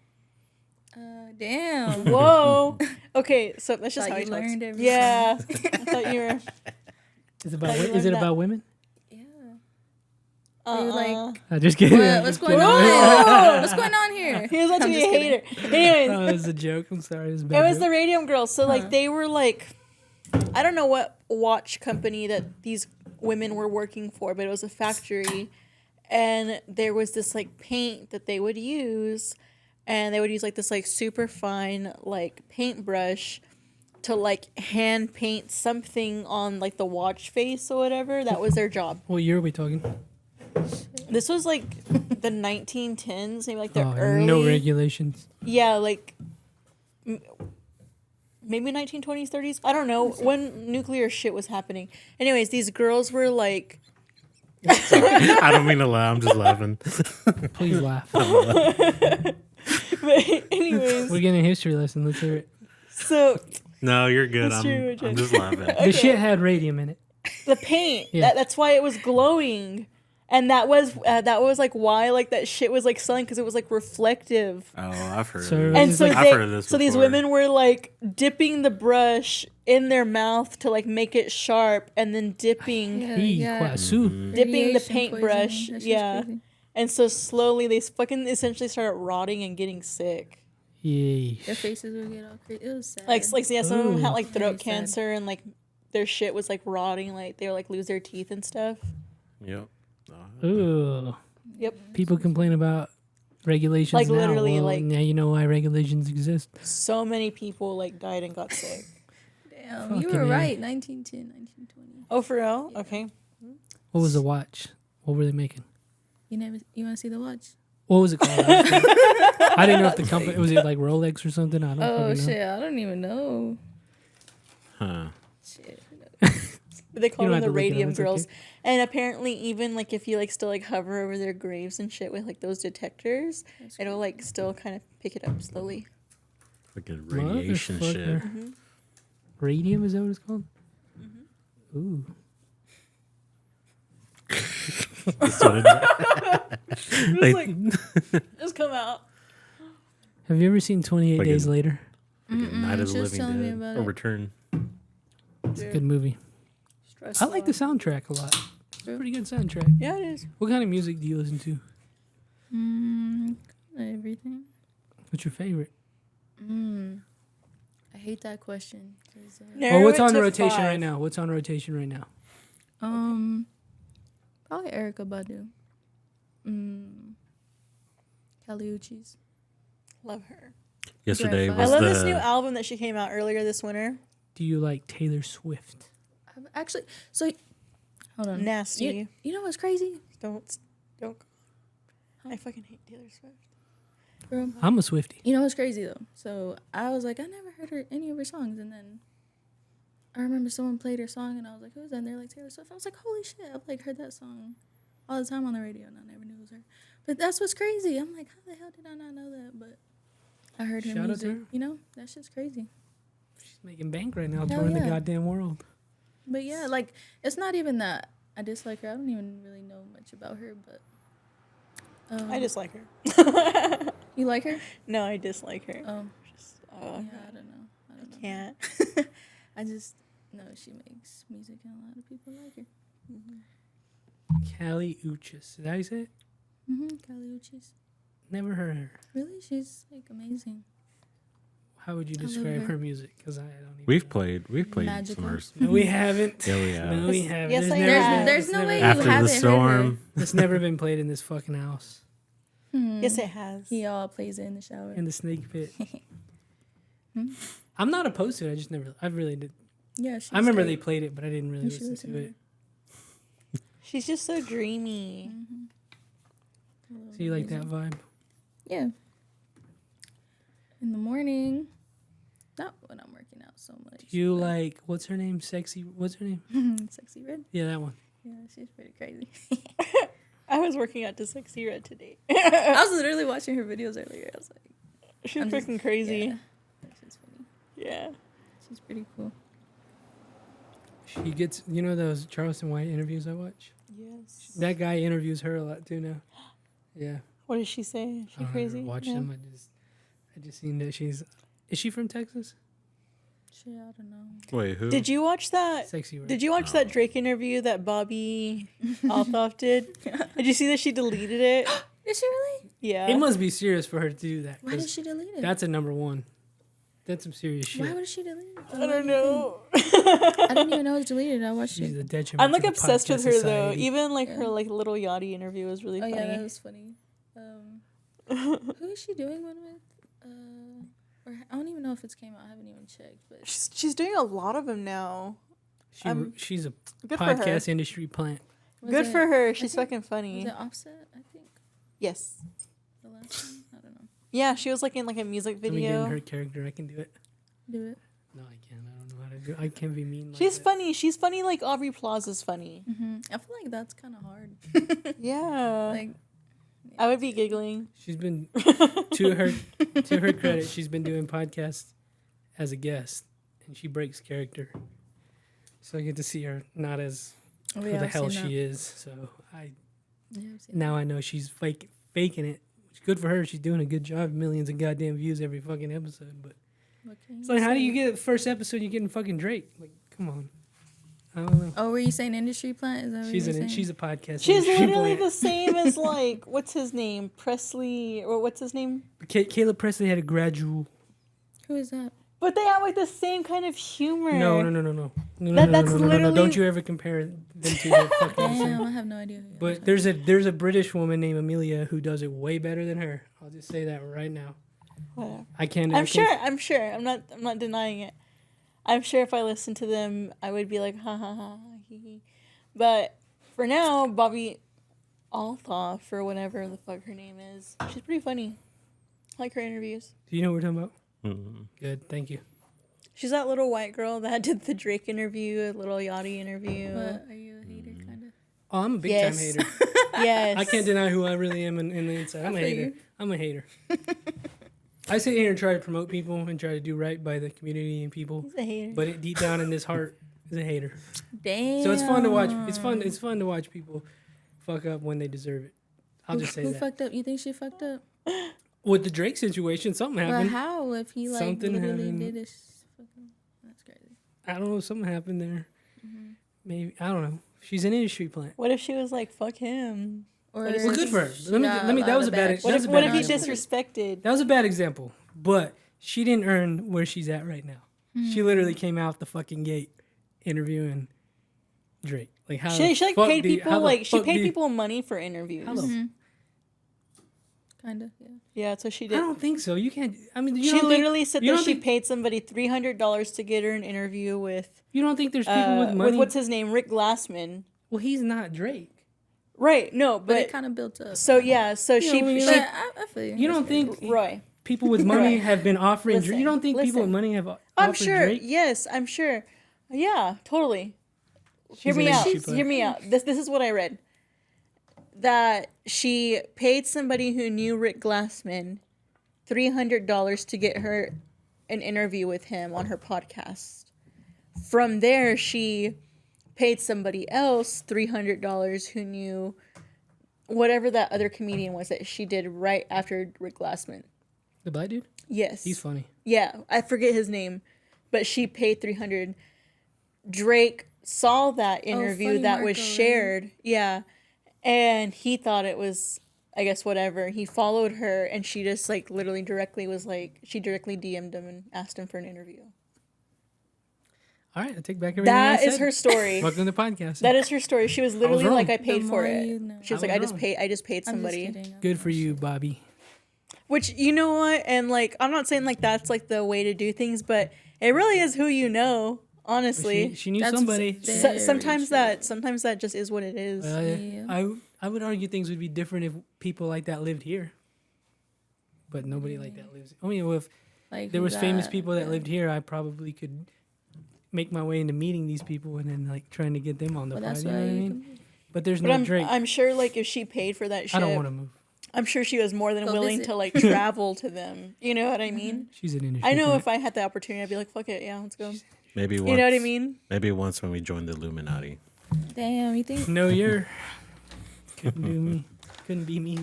Damn. Whoa. Okay, so that's just Thought how he you talks. learned everything. Yeah, I thought you were. Is it about Thought you is it learned that. about women? Yeah. Uh-uh. I just kidding. What, I'm what's just going kidding. on? What's going on here? He was about to I'm be a just kidding. hater. Anyways, Oh, it was a joke. I'm sorry. It was a it bad was joke. the Radium Girls. So like they were like, I don't know what watch company that these women were working for, but it was a factory, and there was this like paint that they would use, and they would use like this like super fine like paintbrush to like hand paint something on like the watch face or whatever. That was their job. What year are we talking? This was like the 1910s, maybe like the Oh, early. no regulations. Yeah, like maybe 1920s, 30s. I don't know when nuclear shit was happening. Anyways, these girls were like, I don't mean to laugh. I'm just laughing. Please laugh. but anyways, We're getting a history lesson. Let's hear it. so No, you're good. That's true, I'm just laughing. The shit had radium in it. the paint, Yeah. that's why it was glowing. And that was like why like that shit was like selling because it was like reflective. Oh, I've heard So- of And it. And so like- I've heard of this so these before. women were like dipping the brush in their mouth to like make it sharp, and then dipping Hey, Kwasu. dipping the Radiation paintbrush. poisoning. That shit's Yeah. crazy. And so slowly they fucking essentially started rotting and getting sick. Yay. Their faces would get all crazy. It was sad. Like yeah, some of them had Ooh. like Very throat sad. cancer and like their shit was like rotting, like they would like lose their teeth and stuff. Yep. Ooh. Yep. People complain about regulations Like, now. literally, Well, like- now you know why regulations exist. So many people like died and got sick. Damn, you Fucking were A. right. 1910, 1920. Oh, for real? Okay. What was the watch? What were they making? You want to see the watch? What was it called? I didn't know if the company was it like Rolex or something. I don't Oh fucking know. shit, I don't even know. Huh. Shit. They call don't them have the to look it up, Radium it's Girls. okay. And apparently even like if you like still like hover over their graves and shit with like those detectors, it'll like still kind of pick it up slowly. Fucking radiation shit. Motherfucker. Radium, is that what it's called? Mm-hmm. Ooh. That's what it- like, Just come out. Have you ever seen 28 Fucking- Days Later? Night of she the was Living telling me Dead about or it. Return. It's a good movie. I like the soundtrack a lot. It's a pretty good soundtrack. Yeah, it is. What kind of music do you listen to? Everything. What's your favorite? I hate that question. 'Cause, Well, what's Narrow it on to rotation 5. right now? What's on rotation right now? probably Erica Badu. Kali Uchis. Love her. Yesterday Grandpa. I was love the this new album that she came out earlier this winter. Do you like Taylor Swift? Actually, so hold on. Nasty. You know what's crazy? Don't. I fucking hate Taylor Swift. Girl, I'm a Swiftie. you know what's crazy though? So I was like, I never heard any of her songs, and then I remember someone played her song, and I was like, who's that? And they're like Taylor Swift. I was like, holy shit! I've like heard that song all the time on the radio, and I never knew it was her. But that's what's crazy. I'm like, how the hell did I not know that? But I heard her Shout out to music. her. You know, that shit's crazy. She's making bank right now, Hell touring the yeah. goddamn world. But yeah, like it's not even that I dislike her. I don't even really know much about her, but I dislike her. you like her? No, I dislike her. Just, yeah, I don't know. I don't know. Can't. I just know she makes music and a lot of people like her. Kali Uchis. Did I say it? Kali Uchis. Never heard her. Really, she's like amazing. How would you I love describe her. her music? Because I don't even we've know. played Magical. some of hers. No, we haven't. Yeah, we have. No, we haven't. Yes, I never have. been- There's it's no never- way you After haven't the heard storm. It's never been played in this fucking house. Yes, it has. He all plays it in the shower. In the snake pit. I'm not opposed to it. I really did. Yeah, she's I remember great. they played it, but I didn't really You should listen to it. She's just so dreamy. So you like that vibe? Yeah. In the morning. Not when I'm working out so much. Do you but- like, what's her name? What's her name? Sexy Red? Yeah, that one. Yeah, she's pretty crazy. I was working out to Sexy Red today. I was literally watching her videos earlier. I was like, She's I'm just- freaking crazy. yeah, she's funny. Yeah. She's pretty cool. She gets, you know those Charleston White interviews I watch? Yes. That guy interviews her a lot too now. Yeah. What does she say? Is I she don't crazy? ever watch No. them. I just seen that is she from Texas? Shit, I don't know. Wait, who? Did you watch that? Sexy Red. Did you watch that Drake interview that Bobby Althoff did? Did you see that she deleted it? Did she really? Yeah. It must be serious for her to do that. Why did 'cause she delete it? That's a number one. That's some serious shit. Why would she delete it? I don't know. I didn't even know it was deleted. I watched She's it. a detriment I'm like to the obsessed with podcast her society. though. Even like her Yeah. like little Yachty interview was really Oh funny. yeah, that was funny. Who is she doing one with? Or I don't even know if it's came out. I haven't even checked. But She's doing a lot of them now. She's a Good for her. podcast industry plant. was Good it- for her. I She's think- fucking funny. Was it Offset? I think Yes. the last one. I don't know. Yeah, she was like in like a music Let me get in video. her character. I can do it. Do it. No, I can't. I don't know how to do it. I can't be mean. Like She's that. funny. She's funny like Aubrey Plaza's funny. I feel like that's kind of hard. Yeah. Like, I would be giggling. She's been to her credit, she's been doing podcasts as a guest, and she breaks character. So I get to see her not as oh, who yeah, the I've hell seen she is. So Yeah, I've seen now I know she's faking it. It's good for her. She's doing a good job. Millions of goddamn views every fucking episode. But that. What can it's like, how do say? you get the first episode? You're getting fucking Drake. Like, come on. I don't know. Oh, were you saying industry plant? Is that what She's you're saying? she's a podcast. She's industry literally plant. the same as like what's his name? Presley or what's his name? Caleb Presley had a gradual. Who is that? But they have like the same kind of humor. No. That's No. literally- Don't you ever compare them to the fucking same. Damn, I have no idea. Who you are. But there's a British woman named Amelia who does it way better than her. I'll just say that right now. Whatever. I can't. I'm sure. I'm not denying it. I'm sure if I listened to them, I would be like, ha ha ha, hee hee. But for now, Bobby Althoff, or whatever the fuck her name is, she's pretty funny. I like her interviews. Do you know what we're talking about? Mm. Good, thank you. She's that little white girl that did the Drake interview, little Yachty interview. But are you a hater, kind of? Oh, I'm a big Yes. time hater. Yes. I can't deny who I really am in the inside. I'm a I feel hater. you. I'm a hater. I sit here and try to promote people and try to do right by the community and people, He's a hater. but deep down in his heart is a hater. Damn. So it's fun to watch. It's fun to watch people fuck up when they deserve it. I'll just say Who that. fucked up? You think she fucked up? With the Drake situation, something But happened. how? If he like Something literally happened. did this, fucking, that's crazy. I don't know. Something happened there. Maybe I don't know. She's an industry plant. What if she was like, fuck him? Or Well, Well, good for her. she Let me. got Let me. a That lot was a of bad. bad That What was if, a what bad if he example. disrespected? That was a bad example, but she didn't earn where she's at right now. She literally came out the fucking gate interviewing Drake. Like how She the like fuck paid do you- people how the like she fuck paid do you- people money for interviews. how the- Kinda, yeah. Yeah, that's what she I did. don't think so. You can't. I mean, you She don't think- literally said you that don't she think- paid somebody $300 to get her an interview with You don't think there's people with money? what's his name, Rick Glassman. Well, he's not Drake. Right? No, But but it kind of built up. so yeah, so You know, when she you're But I feel you. You don't That's crazy. think Roy. people with money Right. have been offering Drake? Listen, You don't think people with listen. money have I'm offered sure. Drake? Yes, I'm sure. Yeah, totally. Hear She's me an out. industry Hear plant. me out. This is what I read. That she paid somebody who knew Rick Glassman $300 to get her an interview with him on her podcast. From there, she paid somebody else $300 who knew whatever that other comedian was that she did right after Rick Glassman. The black dude? Yes. He's funny. Yeah, I forget his name, but she paid $300. Drake saw that interview Funny that was Marco, right? shared. Yeah. And he thought it was, I guess, whatever. He followed her and she just like literally directly was like, she directly DM'd him and asked him for an interview. All right, I take back everything I That is said. her story. Welcome to the podcast. That is her story. She was literally wrong. like, I paid The for more it. you know. She was I like, was I wrong. just paid I'm just somebody. kidding. Good for you, Bobby. Which, you know what? And like, I'm not saying like that's like the way to do things, but it really is who you know, honestly. She knew That's somebody. very Sometimes true. sometimes that just is what it is. Yeah. I would argue things would be different if people like that lived here. But nobody like that lives. I mean, if Like there who was famous got- people that yeah. lived here, I probably could make my way into meeting these people and then like trying to get them on the Well, pod. that's You know why what I you mean? can- But there's But no Drake. I'm sure like if she paid for that shit, I don't want to move. I'm sure she was more than Go willing visit. to like travel to them. You know what I mean? She's an industry. I know plant. if I had the opportunity, I'd be like, fuck it, yeah, let's go. Maybe once. You know what I mean? Maybe once when we joined the Illuminati. Damn, you think? No, you're couldn't do me. Couldn't be me.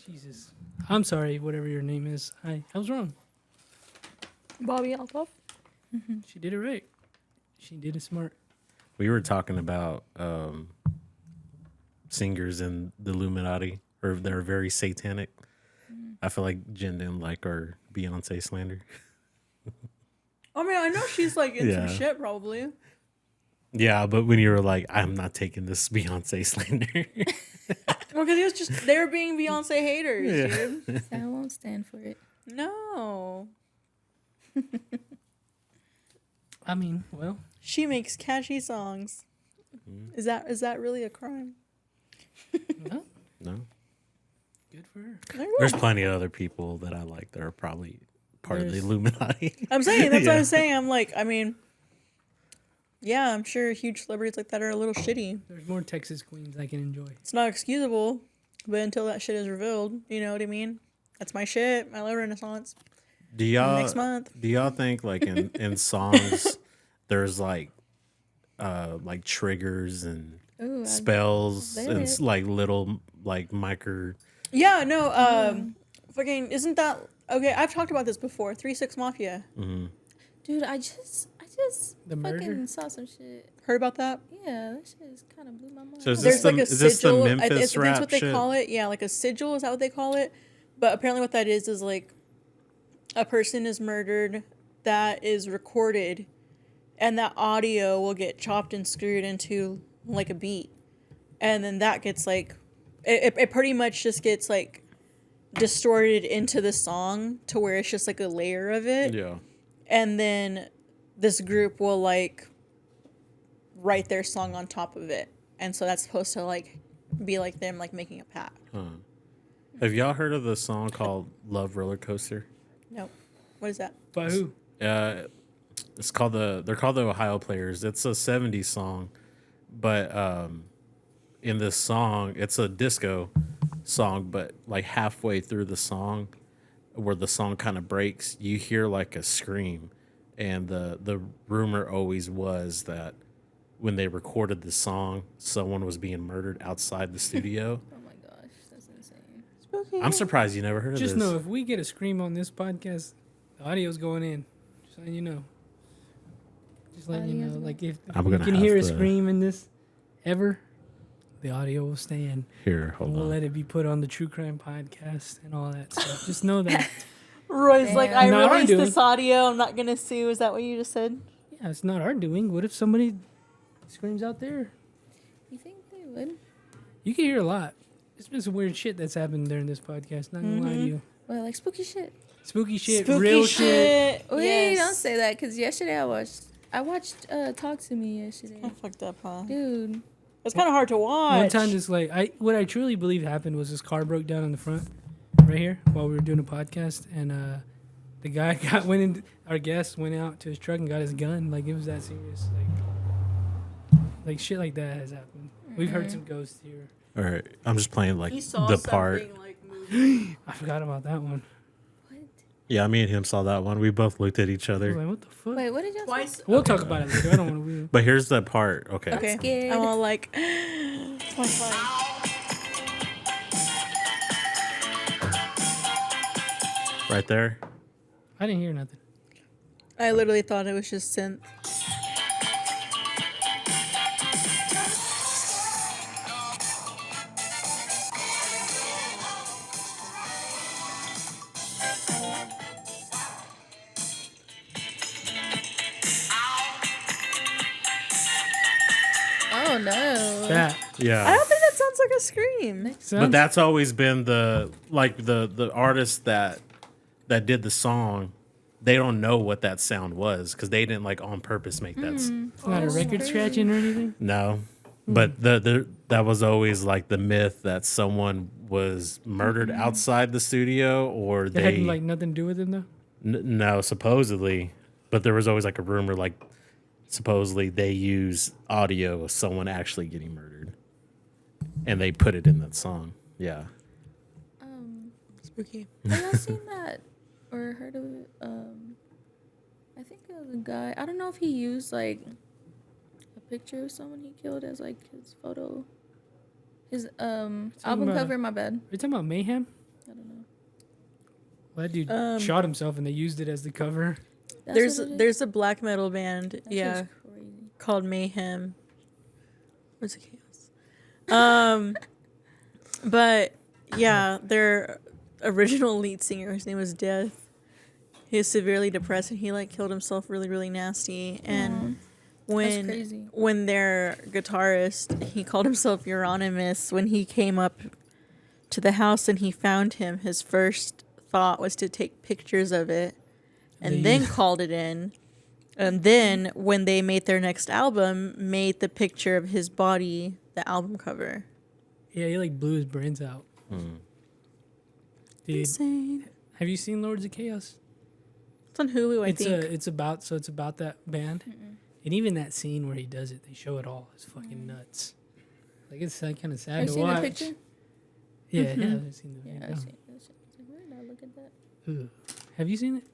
Jesus. I'm sorry, whatever your name is. I was wrong. Bobby Altoff. She did it right. She did it smart. We were talking about singers in the Illuminati, or they're very satanic. I feel like Jen didn't like our Beyonce slander. I mean, I know she's like in Yeah. some shit probably. Yeah, but when you were like, I'm not taking this Beyonce slander. Well, because it was just they were being Beyonce haters, dude. I won't stand for it. No, I mean, well, she makes catchy songs. Is that really a crime? no, No. good for her. There you go. There's plenty of other people that I like that are probably part of the There's- Illuminati. I'm saying that's what Yeah. I'm saying. I'm like, I mean, yeah, I'm sure huge celebrities like that are a little shitty. There's more Texas queens I can enjoy. It's not excusable, but until that shit is revealed, you know what I mean? That's my shit. My love Renaissance. Do y'all Next month. Do y'all think like in songs there's like triggers and Ooh, spells bet. and like little like micro. Yeah, no, fucking, isn't that, okay, I've talked about this before, 3-6 Mafia. dude, I just The fucking murder? saw some shit. Heard about that? Yeah, that shit just kind of blew my mind. So is There's this like the- a is this the sigil. Memphis That's rap what they shit? call it. Yeah, like a sigil, is that what they call it? But apparently what that is like a person is murdered that is recorded and that audio will get chopped and screwed into like a beat. And then that gets like, it pretty much just gets like distorted into the song to where it's just like a layer of it. Yeah. And then this group will like write their song on top of it. And so that's supposed to like be like them like making a pact. Have y'all heard of the song called "Love Roller Coaster"? Nope. What is that? By who? It's called they're called the Ohio Players. It's a '70s song, but in this song, it's a disco song. But like halfway through the song, where the song kind of breaks, you hear like a scream, and the rumor always was that when they recorded the song, someone was being murdered outside the studio. Oh my gosh, that's insane. Spooky. I'm surprised you never heard of Just this. know if we get a scream on this podcast, the audio's going in. Just letting you know. Just letting you Audio's know. going- Like if I'm you gonna can have hear a to- scream in this ever, the audio will stay in. Here, hold We'll on. let it be put on the True Crime podcast and all that stuff. Just know that. Roy's like, Damn. I Not our released doing. this audio. I'm not gonna sue. Is that what you just said? Yeah, it's not our doing. What if somebody screams out there? You think they would? You can hear a lot. There's been some weird shit that's happened during this podcast. Not gonna lie to you. Well, like spooky shit. Spooky shit, Spooky real shit. Wait, Yes. don't say that, because yesterday I watched Talk to Me yesterday. I fucked up, huh? Dude, It's kind of hard to watch. One time, just like what I truly believe happened was this car broke down in the front, right here, while we were doing a podcast, and the guy our guest went out to his truck and got his gun. Like it was that serious. Like shit like that has happened. We've heard some ghosts here. All right, I'm just playing like He saw the part. something like moving. I forgot about that one. what? Yeah, me and him saw that one. We both looked at each I was other. like, what the fuck? Wait, what did y'all say? Twice. We'll talk about it later. I don't want to. But here's the part. Okay. Okay. scared. I'm all like, it's my phone. Right there. I didn't hear nothing. I literally thought it was just synth. Oh no. That. I Yeah. don't think that sounds like a scream. But Sounds- that's always been the artist that did the song. They don't know what that sound was because they didn't like on purpose make that. it's not a record scratching or anything. No, but that was always like the myth that someone was murdered outside the studio or That they had like nothing to do with him though. no supposedly, but there was always like a rumor like supposedly they use audio of someone actually getting murdered, and they put it in that song. Yeah. Spooky. Have y'all seen that or heard of it? I think it was a guy. I don't know if he used like a picture of someone he killed as like his photo. His album about- cover. My bad. Are you talking about Mayhem? I don't know. Well, that dude shot himself and they used it as the cover. That's what it is? There's a black metal band, That yeah, shit's crazy. called Mayhem. Where's the chaos? But yeah, their original lead singer, his name was Death. He was severely depressed and he like killed himself really, really nasty. And when crazy. when their guitarist, he called himself Euronymous, when he came up to the house and he found him, his first thought was to take pictures of it and then called it in. And then when they made their next album, made the picture of his body the album cover. Yeah, he like blew his brains out. Dude, Insane. have you seen Lords of Chaos? It's on Hulu, I It's think. it's about that band, and even that scene where he does it, they show it all. It's fucking nuts. Like it's kind of sad Have you to seen watch. the picture? Yeah, yeah, I've seen the Yeah, video. I've seen that shit. It's like, where did I look at that? Ugh. Have you seen it?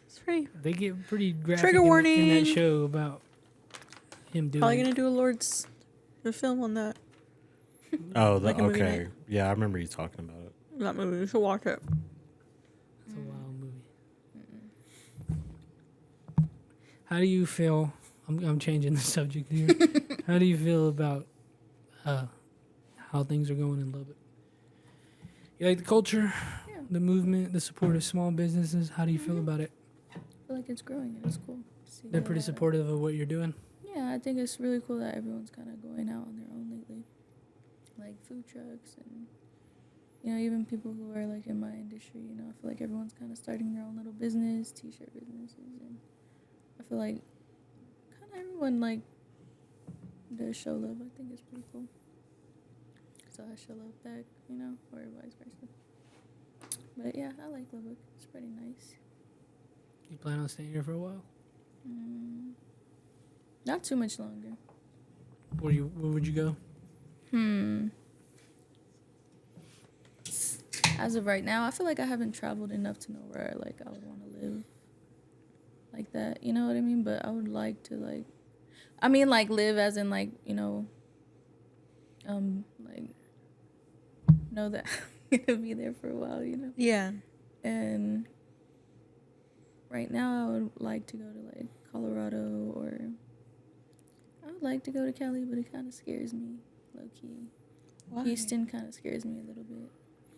It's free. They get pretty graphic Trigger in warning. that show about him doing. Probably it. gonna do a film on that. Oh, Like a movie okay. night. Yeah, I remember you talking about it. That movie. You should watch it. It's a wild movie. How do you feel? I'm changing the subject here. How do you feel about how things are going in Lubbock? You like the culture, Yeah. the movement, the support of small businesses? How do you feel Mm-hmm. about it? I feel like it's growing and it's cool. to see They're pretty that. supportive of what you're doing. Yeah, I think it's really cool that everyone's kind of going out on their own lately. Like food trucks and, you know, even people who are like in my industry, you know, I feel like everyone's kind of starting their own little business, t-shirt businesses. And I feel like kind of everyone like does show love. I think it's pretty cool. So I show love back, you know, or vice versa. But yeah, I like Lubbock. It's pretty nice. You plan on staying here for a while? Not too much longer. Where would you go? As of right now, I feel like I haven't traveled enough to know where like I would want to live like that. You know what I mean? But I would like to like, I mean, like live as in like like know that I'm gonna be there for a while, Yeah. And right now, I would like to go to like Colorado, or I would like to go to Cali, but it kind of scares me, low key. Why? Houston kind of scares me a little bit.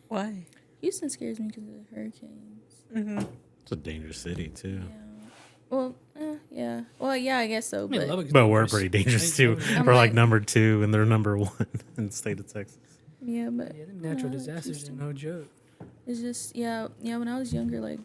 Why? Houston scares me because of the hurricanes. Mm-hmm. It's a dangerous city too. Yeah. Well, yeah. Well, yeah, I guess so. I mean, But Lubbock's But we're dangerous. pretty dangerous too. I'm We're like like- number 2, and they're number 1 in the state of Texas. yeah, but Yeah, them natural I like disasters are Houston. no joke. It's just yeah. When I was younger, like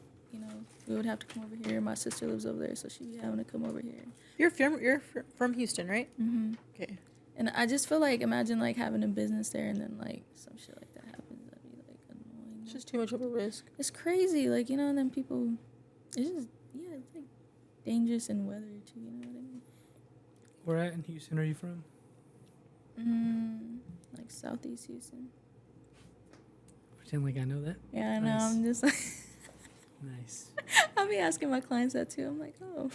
we would have to come over here. My sister lives over there, so she'd be having to come over here. You're from Houston, right? Mm-hmm. Okay. And I just feel like imagine like having a business there, and then like some shit like that happens. That'd be like annoying. It's just too much of a risk. It's crazy, like and then people. It's just it's like dangerous in weather too. You know what I mean? Where at in Houston are you from? Like Southeast Houston. Pretend like I know that. Yeah, I know. Nice. I'm just like Nice. I'll be asking my clients that too. I'm like, oh.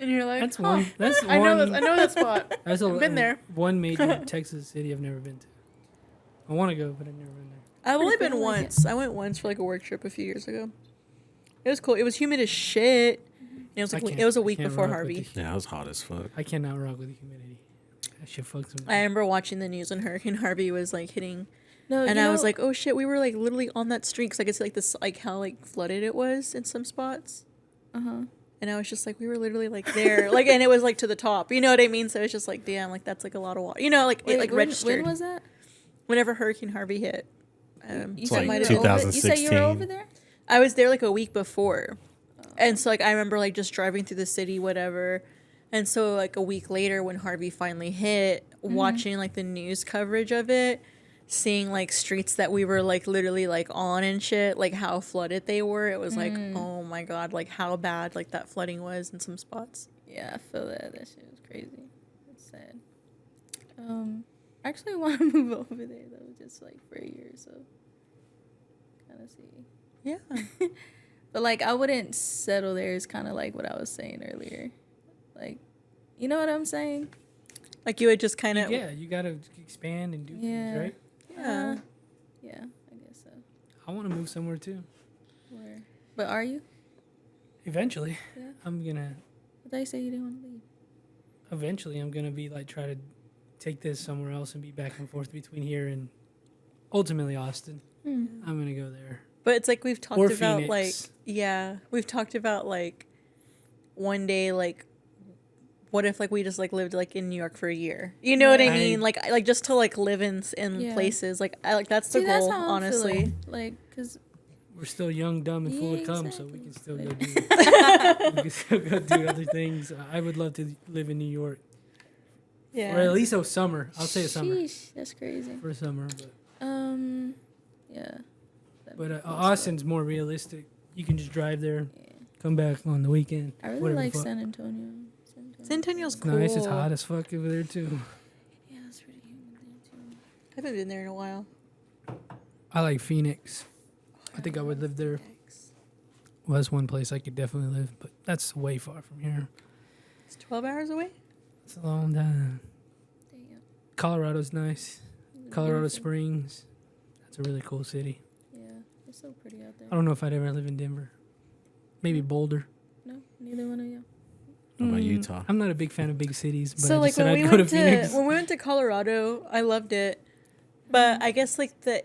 And you're like, That's one. That's one. I know that spot. That's I've been there. One major Texas city I've never been to. I want to go, but I've never been there. I've only Pretty been cool, I like it. once. I went once for like a work trip a few years ago. It was cool. It was humid as shit. And it was like it was a week can't before rock with Harvey. Yeah, it was hot as fuck. I cannot rock with the humidity. That shit fucks with me. I remember watching the news when Hurricane Harvey was like hitting, No, and you I was know- like, oh shit, we were like literally on that street because I could see like this like how like flooded it was in some spots. uh-huh. And I was just like, we were literally like there, like, and it was like to the top. You know what I mean? So it's just like, damn, like that's like a lot of water. You know, like it Wait, like when registered. was that? Whenever Hurricane Harvey hit. You So said it you might were have over- You said you were 2016. over there? I was there like a week before. And so like I remember like just driving through the city, whatever. And so like a week later when Harvey finally hit, watching like the news coverage of it, seeing like streets that we were like literally like on and shit, like how flooded they were, it was like, oh my god, like how bad like that flooding was in some spots. Yeah, I feel that. That shit was crazy. It's sad. I actually want to move over there though, just like for a year or so. Kind of see. Yeah. But like I wouldn't settle there. Is kind of like what I was saying earlier. Like, you know what I'm saying? Like you would just kind of Yeah, you gotta expand and do Yeah. things, right? Yeah. Yeah, I guess so. I want to move somewhere too. Where? But are you? Eventually, Yeah. I'm gonna. I thought you said you didn't want to leave. Eventually, I'm gonna be like try to take this somewhere else and be back and forth between here and ultimately Austin. I'm gonna go there. But it's like we've talked Or about Phoenix. like we've talked about like one day like what if like we just like lived like in New York for a year? You know what I I- mean? Like just to like live in Yeah. places. Like I like that's the See, goal, that's how I'm honestly. feeling. Like, cause We're still young, dumb, and full Yeah, of cum, so we exactly. can still go do. We can still go do other things. I would love to live in New York, Yeah. or at least a summer. I'll say a summer Sheesh, that's crazy. for a summer, but Yeah. Austin's more realistic. You can just drive there, Yeah. come back on the weekend. I really whatever the like fuck. San Antonio. San Antonio's It's cool. nice. It's hot as fuck over there too. Yeah, it's pretty humid there too. I haven't been there in a while. I like Phoenix. I think I would live there. Well, that's one place I could definitely live, but that's way far from here. It's 12 hours away? It's a long time. Damn. Colorado's nice. Colorado Beautiful. Springs. That's a really cool city. Yeah, it's so pretty out there. I don't know if I'd ever live in Denver. Maybe Boulder. No, neither one of you. What about Utah? I'm not a big fan of big cities, but So I like just said when I'd we go to went to Phoenix. when we went to Colorado, I loved it. But I guess like the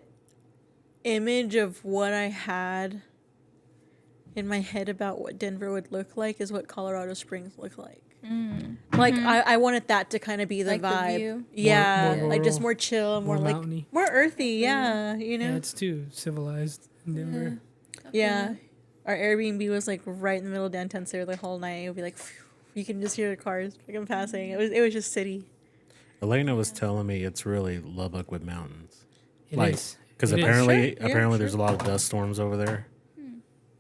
image of what I had in my head about what Denver would look like is what Colorado Springs look like. Like I wanted that to kind of be the Like the vibe. view? Yeah, More like just rural, more chill, more like mountainy. more earthy. Yeah, you know. Yeah, it's too civilized in Denver. Yeah. Our Airbnb was like right in the middle of downtown, so the whole night it would be like, phew, you can just hear the cars fucking passing. It was just city. Elena was telling me it's really Lubbock with mountains. It Like, is. because It is. apparently, Sure, yeah, apparently, sure. there's a lot of dust storms over there.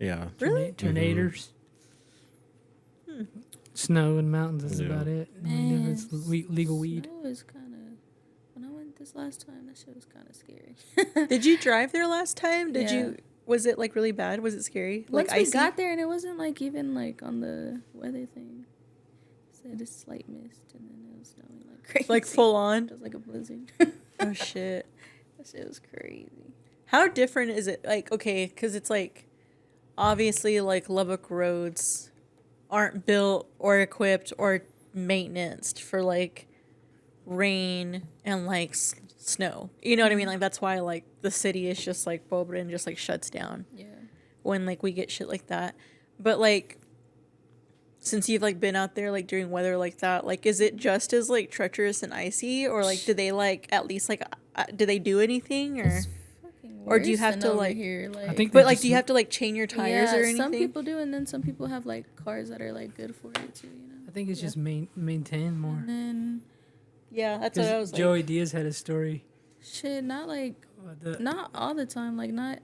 Yeah. Really? Tornadoes. Snow and mountains. That's Yeah. about it. Man, It's legal weed. Snow is kind of. When I went this last time, that shit was kind of scary. Did you drive there last time? Did Yeah. you? Was it like really bad? Was it scary? Once Like we icy? got there, and it wasn't like even like on the weather thing. It said had a slight mist, and then it was snowing like crazy. Like full on. It was like a blizzard. Oh shit. That shit was crazy. How different is it? Like, okay, because it's like, obviously, like Lubbock roads aren't built or equipped or maintained for like rain and like snow. You know what I mean? Like that's why like the city is just like boba and just like shuts down Yeah. when like we get shit like that. But like, since you've like been out there like during weather like that, like is it just as like treacherous and icy, or like do they like at least like do they do anything, or It's fucking or do you worse have than to, over like- here, like, I think but they like just- do you have to like chain your tires or anything? some people do, and then some people have like cars that are like good for it too, you know. I think it's just maintained more. And then Yeah, that's what I was Because like. Joey Diaz had a story. shit, not like The, not all the time, like not.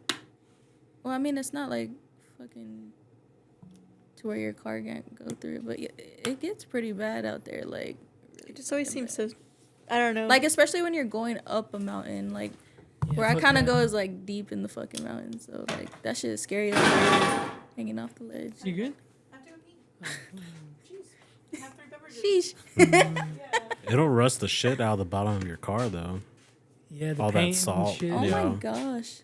Well, I mean, it's not like fucking to where your car can't go through it, but it gets pretty bad out there. Like, really It just always fucking seems bad. so. I don't know. Like, especially when you're going up a mountain, like yeah, where I fuck kind of that. go is like deep in the fucking mountain, so like that shit is scary. Like, hanging off the ledge. You good? Sheesh. It'll rust the shit out of the bottom of your car though. Yeah, the All that paint and salt. shit. Oh Yeah. my gosh.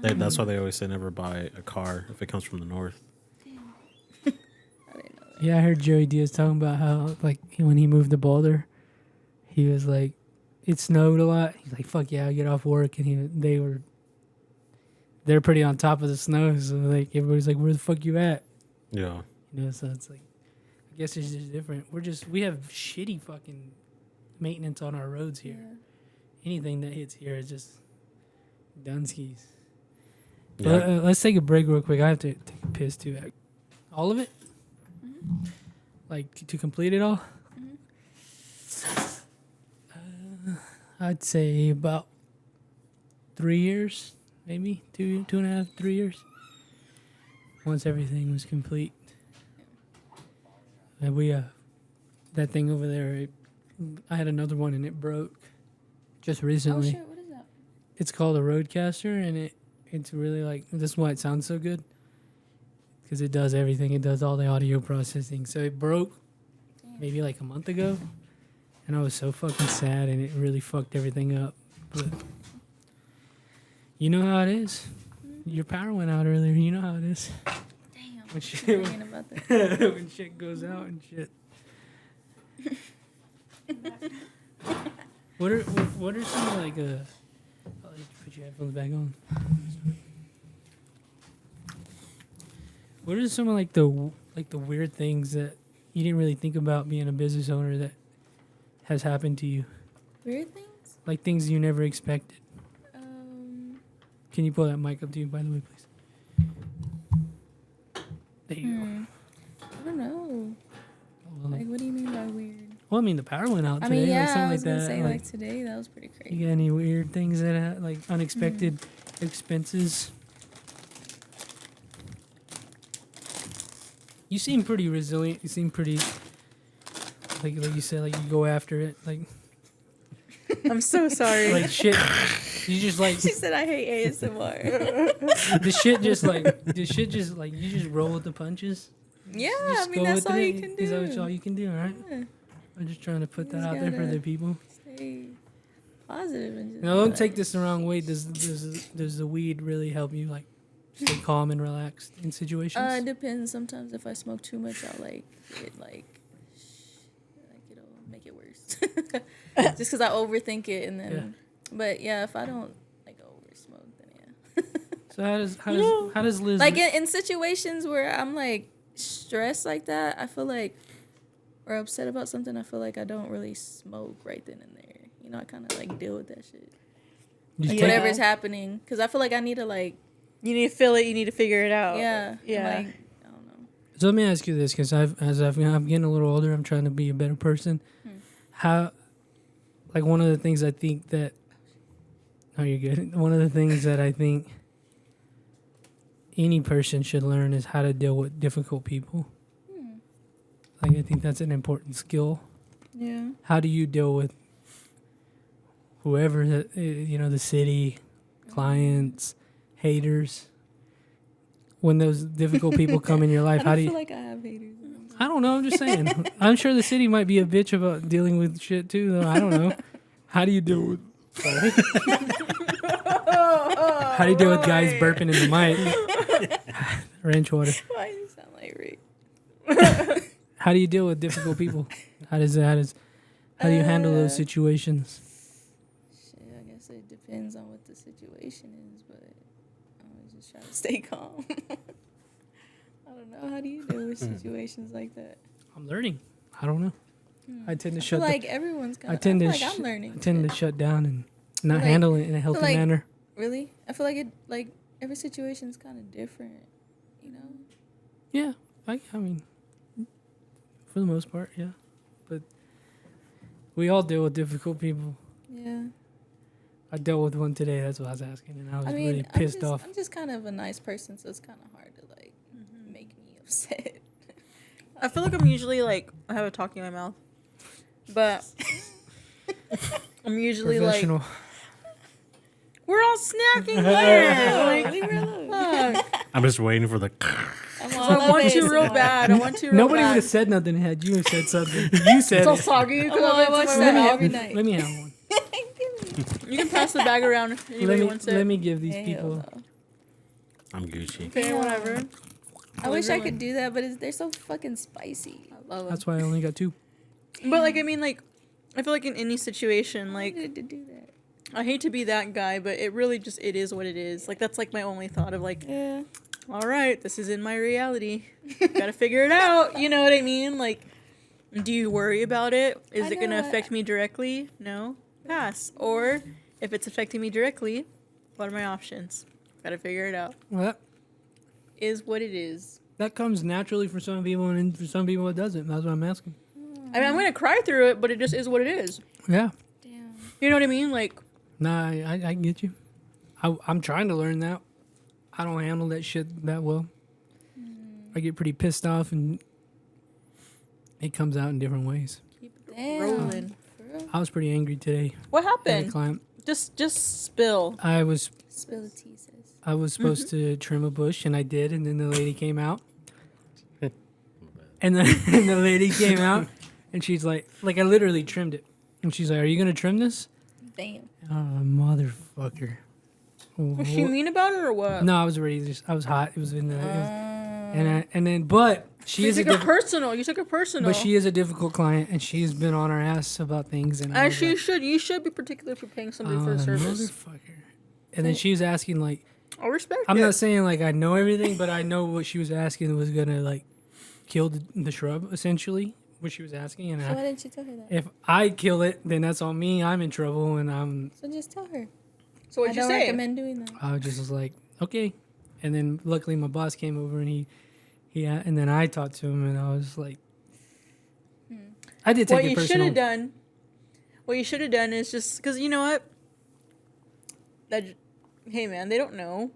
That's why they always say never buy a car if it comes from the north. I didn't know that. Yeah, I heard Joey Diaz talking about how like when he moved to Boulder, he was like, it snowed a lot. He's like, "Fuck yeah, I get off work," and they're pretty on top of the snow. So like everybody's like, "Where the fuck you at?" Yeah. You know, so it's like, I guess it's just different. We have shitty fucking maintenance on our roads here. Yeah. Anything that hits here is just Dunskies. Yeah. Let's take a break real quick. I have to take a piss too. All of it? Like to complete it all? I'd say about 3 years, maybe 2.5, 3 years. Once everything was complete. And we, that thing over there, I had another one and it broke just Oh recently. shit, what is that? It's called a Roadcaster, and it's really like, this is why it sounds so good, because it does everything. It does all the audio processing. So it broke maybe like a month ago, and I was so fucking sad, and it really fucked everything up. But you know how it is. Your power went out earlier. You know how it is. Damn. When shit, Thinking about that. when shit goes out and shit. What are some of like I'll let you put your headphones back on. What are some of like the weird things that you didn't really think about being a business owner that has happened to you? Weird things? Like things you never expected. Um, Can you pull that mic up to you, by the way, please? There you go. I don't know. Well, Like, what do you mean by weird? I mean, the power went out I today. mean, like yeah, something I like was gonna that. say like, like today, that was pretty crazy. you got any weird things that like unexpected expenses? You seem pretty resilient. You seem pretty like you said, like you go after it. Like I'm so sorry. like shit. You just like She said, "I hate ASMR." the shit just like you just roll with the punches. Yeah, You I just mean go that's with all it. you can do. Is that all you can do? All right. Yeah, I'm just trying to put You that just out there for gotta- the people. stay positive and just. Now, be don't like- take this the wrong way. Does the weed really help you like stay calm and relaxed in situations? It depends. Sometimes if I smoke too much, I'll like it'll make it worse. Just because I overthink it and then. But yeah, if I don't like over smoke, then yeah. So how does Liz Like in situations where I'm like stressed like that, I feel like, or upset about something, I feel like I don't really smoke right then and there. You know, I kind of like deal with that shit. just Yeah. take- Whatever's happening, because I feel like I need to like, you need to feel it. You need to figure it out. yeah, Yeah. Like, I don't know. So let me ask you this, because I'm getting a little older. I'm trying to be a better person. How, like one of the things I think that, oh, you're good. One of the things that I think any person should learn is how to deal with difficult people. Like I think that's an important skill. Yeah. How do you deal with whoever the city, clients, haters? when those difficult people come in your life? How I do feel you? like I have haters. I don't know. I'm just saying. I'm sure the city might be a bitch about dealing with shit too. Though I don't know. How do you deal with? How do you deal with guys burping in the mic? Ranch water. Why do you sound like Rick? How do you deal with difficult people? How do you handle those situations? Shit, I guess it depends on what the situation is, but I always just try to stay calm. I don't know. How do you deal with situations like that? I'm learning. I don't know. I tend to I feel shut. like everyone's kind I of. tend to. Like I'm learning. I tend to shut down and not like- handle it in a healthy like- manner. Really, I feel like it. Like every situation's kind of different. You know. Yeah, I mean, for the most part, yeah. But we all deal with difficult people. Yeah. I dealt with one today. That's what I was asking, and I was I mean, really pissed off. I'm just kind of a nice person, so it's kind of hard to like make me upset. I feel like I'm usually like I have a talking in my mouth, but I'm usually like Professional. we're all snacking later. Like, Leave her alone. fuck. I'm just waiting for the. I'm So I want to real bad. I want to real Nobody would bad. have said nothing had you said something. You said It's all it. soggy. Oh, well, I watch Let me, that every night. let me have one. You can pass the bag around if anybody wants it. Let me give these Hell people. no. I'm Gucci. Okay, whatever. I wish I Really? could do that, but they're so fucking spicy. I love That's why I only got 2. But like, I mean, like, I feel like in any situation, I like, wanted to do that. I hate to be that guy, but it really just it is what it is. Like that's like my only thought of like, Yeah. all right, this is in my reality. Gotta figure it out. You know what I mean? Like, do you worry about it? Is I it gonna know, affect me directly? No, pass. Or if it's affecting me directly, what are my options? Gotta figure it out. Well, Is what it is. that comes naturally for some people, and for some people it doesn't. That's what I'm asking. I mean, I'm gonna cry through it, but it just is what it is. Yeah. Damn. You know what I mean? Like, Nah, I get you. I'm trying to learn that. I don't handle that shit that well. I get pretty pissed off, and it comes out in different ways. keep it Damn. rolling. For real? I was pretty angry today. What At a happened? client. Just spill. I was Spill the tea, sis. I was supposed to trim a bush, and I did, and then the lady came out. And then and the lady came out, and she's like I literally trimmed it. And she's like, "Are you going to trim this?" Damn. Oh, motherfucker. Was she mean about it or what? No, I was ready. I was hot. It was in the... But she You is a took it diff- personal. You took it personal. but she is a difficult client, and she's been on her ass about things. And I As was she like, should. You should be particular for paying somebody for "Oh, a service. motherfucker." And then she was asking like, I respect I'm it. not saying like I know everything, but I know what she was asking was gonna like kill the shrub essentially. What she was asking, and So why didn't you tell her that? if I kill it, then that's on me. I'm in trouble, and So just tell her. So what'd I you don't say? recommend doing that. I just was like, okay. And then luckily my boss came over, and and then I talked to him, and I was like, I did take What it you should personal. have done. What you should have done is just because you know what. Hey man, they don't know.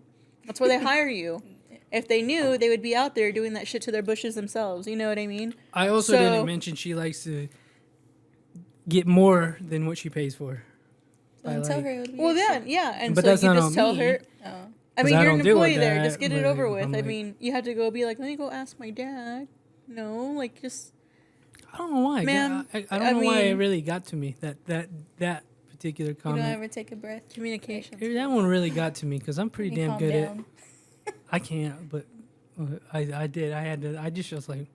That's why they hire you. If they knew, they would be out there doing that shit to their bushes themselves. You know what I mean? I also So- didn't mention she likes to get more than what she pays for. So I then tell like- her it would be Well, your then, shit. yeah, and But so that's you not just on tell me. her. Oh. I 'Cause mean, I you're don't an deal with employee there. that, Just get it but over with. I'm I like- mean, you had to go be like, let me go ask my dad. No, like just I don't know why. Ma'am, I don't I know why it mean- really got to me. That particular You comment. don't ever take a breath. communication. That one really got to me because I'm pretty You damn calm good down. at. I can't, but I did. I had to. I just was like.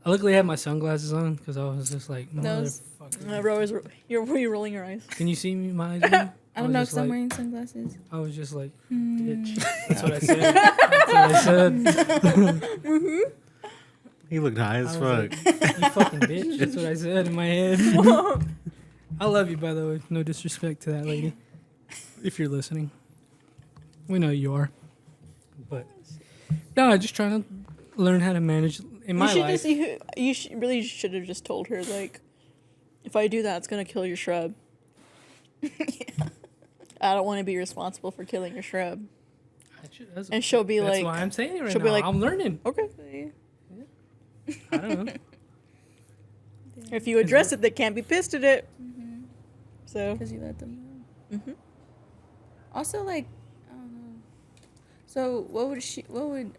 I luckily had my sunglasses on because I was just like, Those- motherfucker. Were you rolling your eyes? Can you see me? My eyes. Moving? I don't was know just because I'm like- wearing sunglasses. I was just like, Hmm. bitch. That's what I said. That's what I said. He looked high as I fuck. was like, you fucking bitch. That's what I said in my head. I love you, by the way. No disrespect to that lady. If you're listening, we know you are. But no, I'm just trying to learn how to manage in my life. Really should have just told her like, if I do that, it's gonna kill your shrub. I don't want to be responsible for killing your shrub. And she'll be That's like, why I'm saying it right she'll now. be like- I'm learning. okay. I don't know. If you address it, they can't be pissed at it. So Because you let them know. Mhm. Also, like, I don't know. So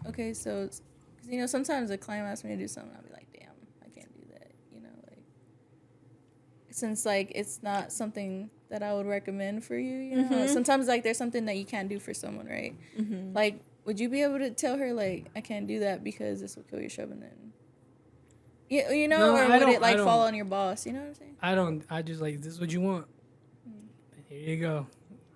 okay, so, cause, sometimes a client asks me to do something, I'll be like, damn, I can't do that, like, since, like, it's not something that I would recommend for you, sometimes, like, there's something that you can't do for someone, right? Like, would you be able to tell her, like, I can't do that because this will kill your show, and then, No, or I would it, don't- I like, don't. fall on your boss, you know what I'm saying? I just like, this is what you want. Here you go.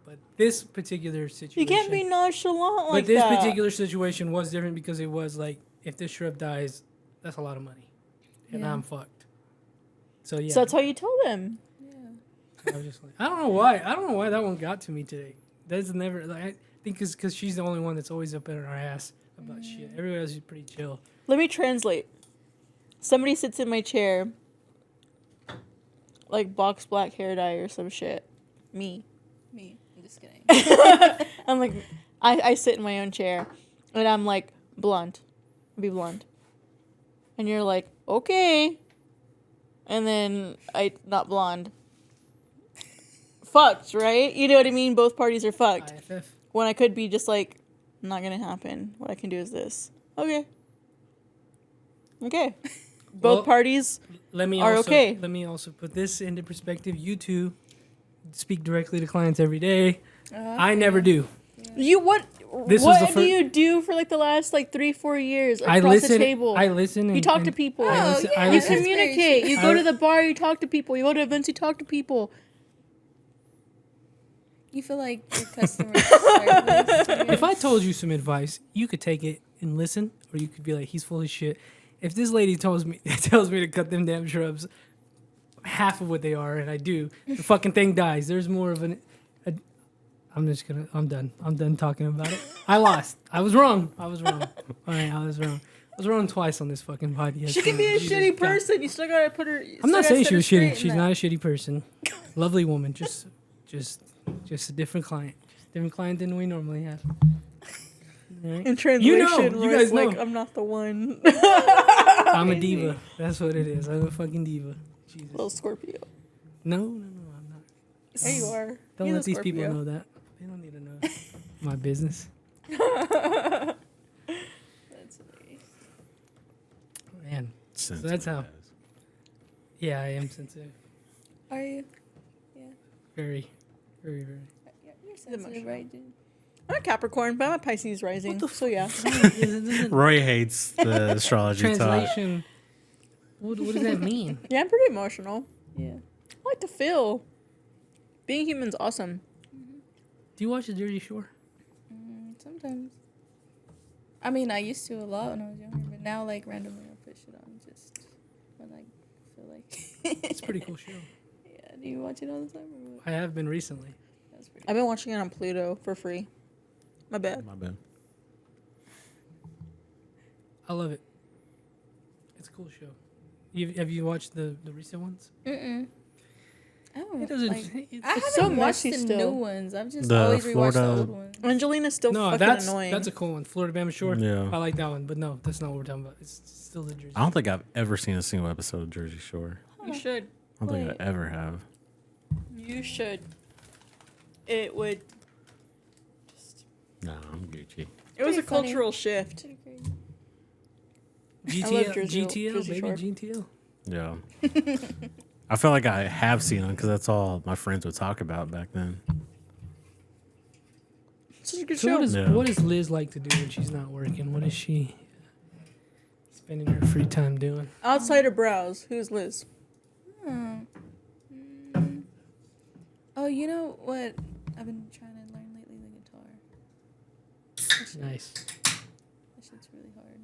But this particular situation. You can't be nonchalant like But this that. particular situation was different because it was like, if this shrub dies, that's a lot of money. And Yeah. I'm fucked. So, yeah. So that's how you told him. Yeah. I was just like, I don't know why that one got to me today. That's never, like, I think because she's the only one that's always up in our ass about shit. Everybody else is pretty chill. Let me translate. Somebody sits in my chair, like box black hair dye or some shit. Me. Me. I'm just kidding. I'm like, I sit in my own chair, and I'm like, blonde. Be blonde. And you're like, okay. And then not blonde. Fucked, right? You know what I mean? Both parties are fucked. IFF. When I could be just like, not gonna happen. What I can do is this. Okay. Okay. Both Well, parties Let me are also, okay. Let me also put this into perspective. You two speak directly to clients every day. I never do. You what? This was the What do fir- you do for like the last like 3-4 years across I listen. the table? I listen. you and- talk to and people. I listen. I yeah. You listen. communicate. You I- go to the bar. You talk to people. You go to events. You talk to people. You feel like your customer service. If I told you some advice, you could take it and listen, or you could be like, "He's full of shit." If this lady tells me to cut them damn shrubs, half of what they are, and I do, the fucking thing dies. There's more of I'm done. I'm done talking about it. I lost. I was wrong. All right, I was wrong. I was wrong twice on this fucking podcast. She can be a Jesus shitty God. person. You still gotta put her. I'm not saying she was shitty. She's not a shitty person. Lovely woman. Just a different client. Different client than we normally have. All right? In translation, you Roy's guys know. like, I'm not the one. I'm a diva. That's what it is. I'm a fucking diva. Jesus. Little Scorpio. No, I'm not. There you are. Don't He's let a these people Scorpio. know that. They don't need to know my business. That's hilarious. Man. Sensitive that's how- ass. Yeah, I am sensitive. Are you? Very, very, very. Yeah, you're sensitive, emotional. right, dude? I'm a Capricorn, but I'm a Pisces rising. So yeah. Roy hates the astrology talk. Translation. What does that mean? Yeah, I'm pretty emotional. Yeah. I like to feel. Being human's awesome. Do you watch The Jersey Shore? Sometimes. I mean, I used to a lot when I was younger, but now, like, randomly I'll put shit on just when I feel like. It's a pretty cool show. Yeah. Do you watch it all the time or what? I have been recently. That's pretty. I've been watching it on Pluto for free. My bad. My bad. I love it. It's a cool show. Have you watched the recent ones? Mm-mm. I don't It doesn't. like. it's- I haven't so watched messy the still. new ones. I've just The always rewatched the Florida- old ones. Angelina's still no, fucking that's annoying. a cool one. Florida Bama Shore. Yeah. I like that one, but no, that's not what we're talking about. It's still the Jersey. I don't think I've ever seen a single episode of Jersey Shore. You should. I don't think Wait. I ever have. You should. It would. Just. No, I'm Gucci. It was a Pretty funny. cultural shift. Pretty crazy. GTL, Jersey- GTL, Jersey baby, Shore. GTL. Yeah. I feel like I have seen them because that's all my friends would talk about back then. It's such a good So show. what Yeah. does Liz like to do when she's not working? What is she spending her free time doing? Outside of Browse, who's Liz? Oh, you know what? I've been trying to learn lately the guitar. That shit- Nice. That shit's really hard.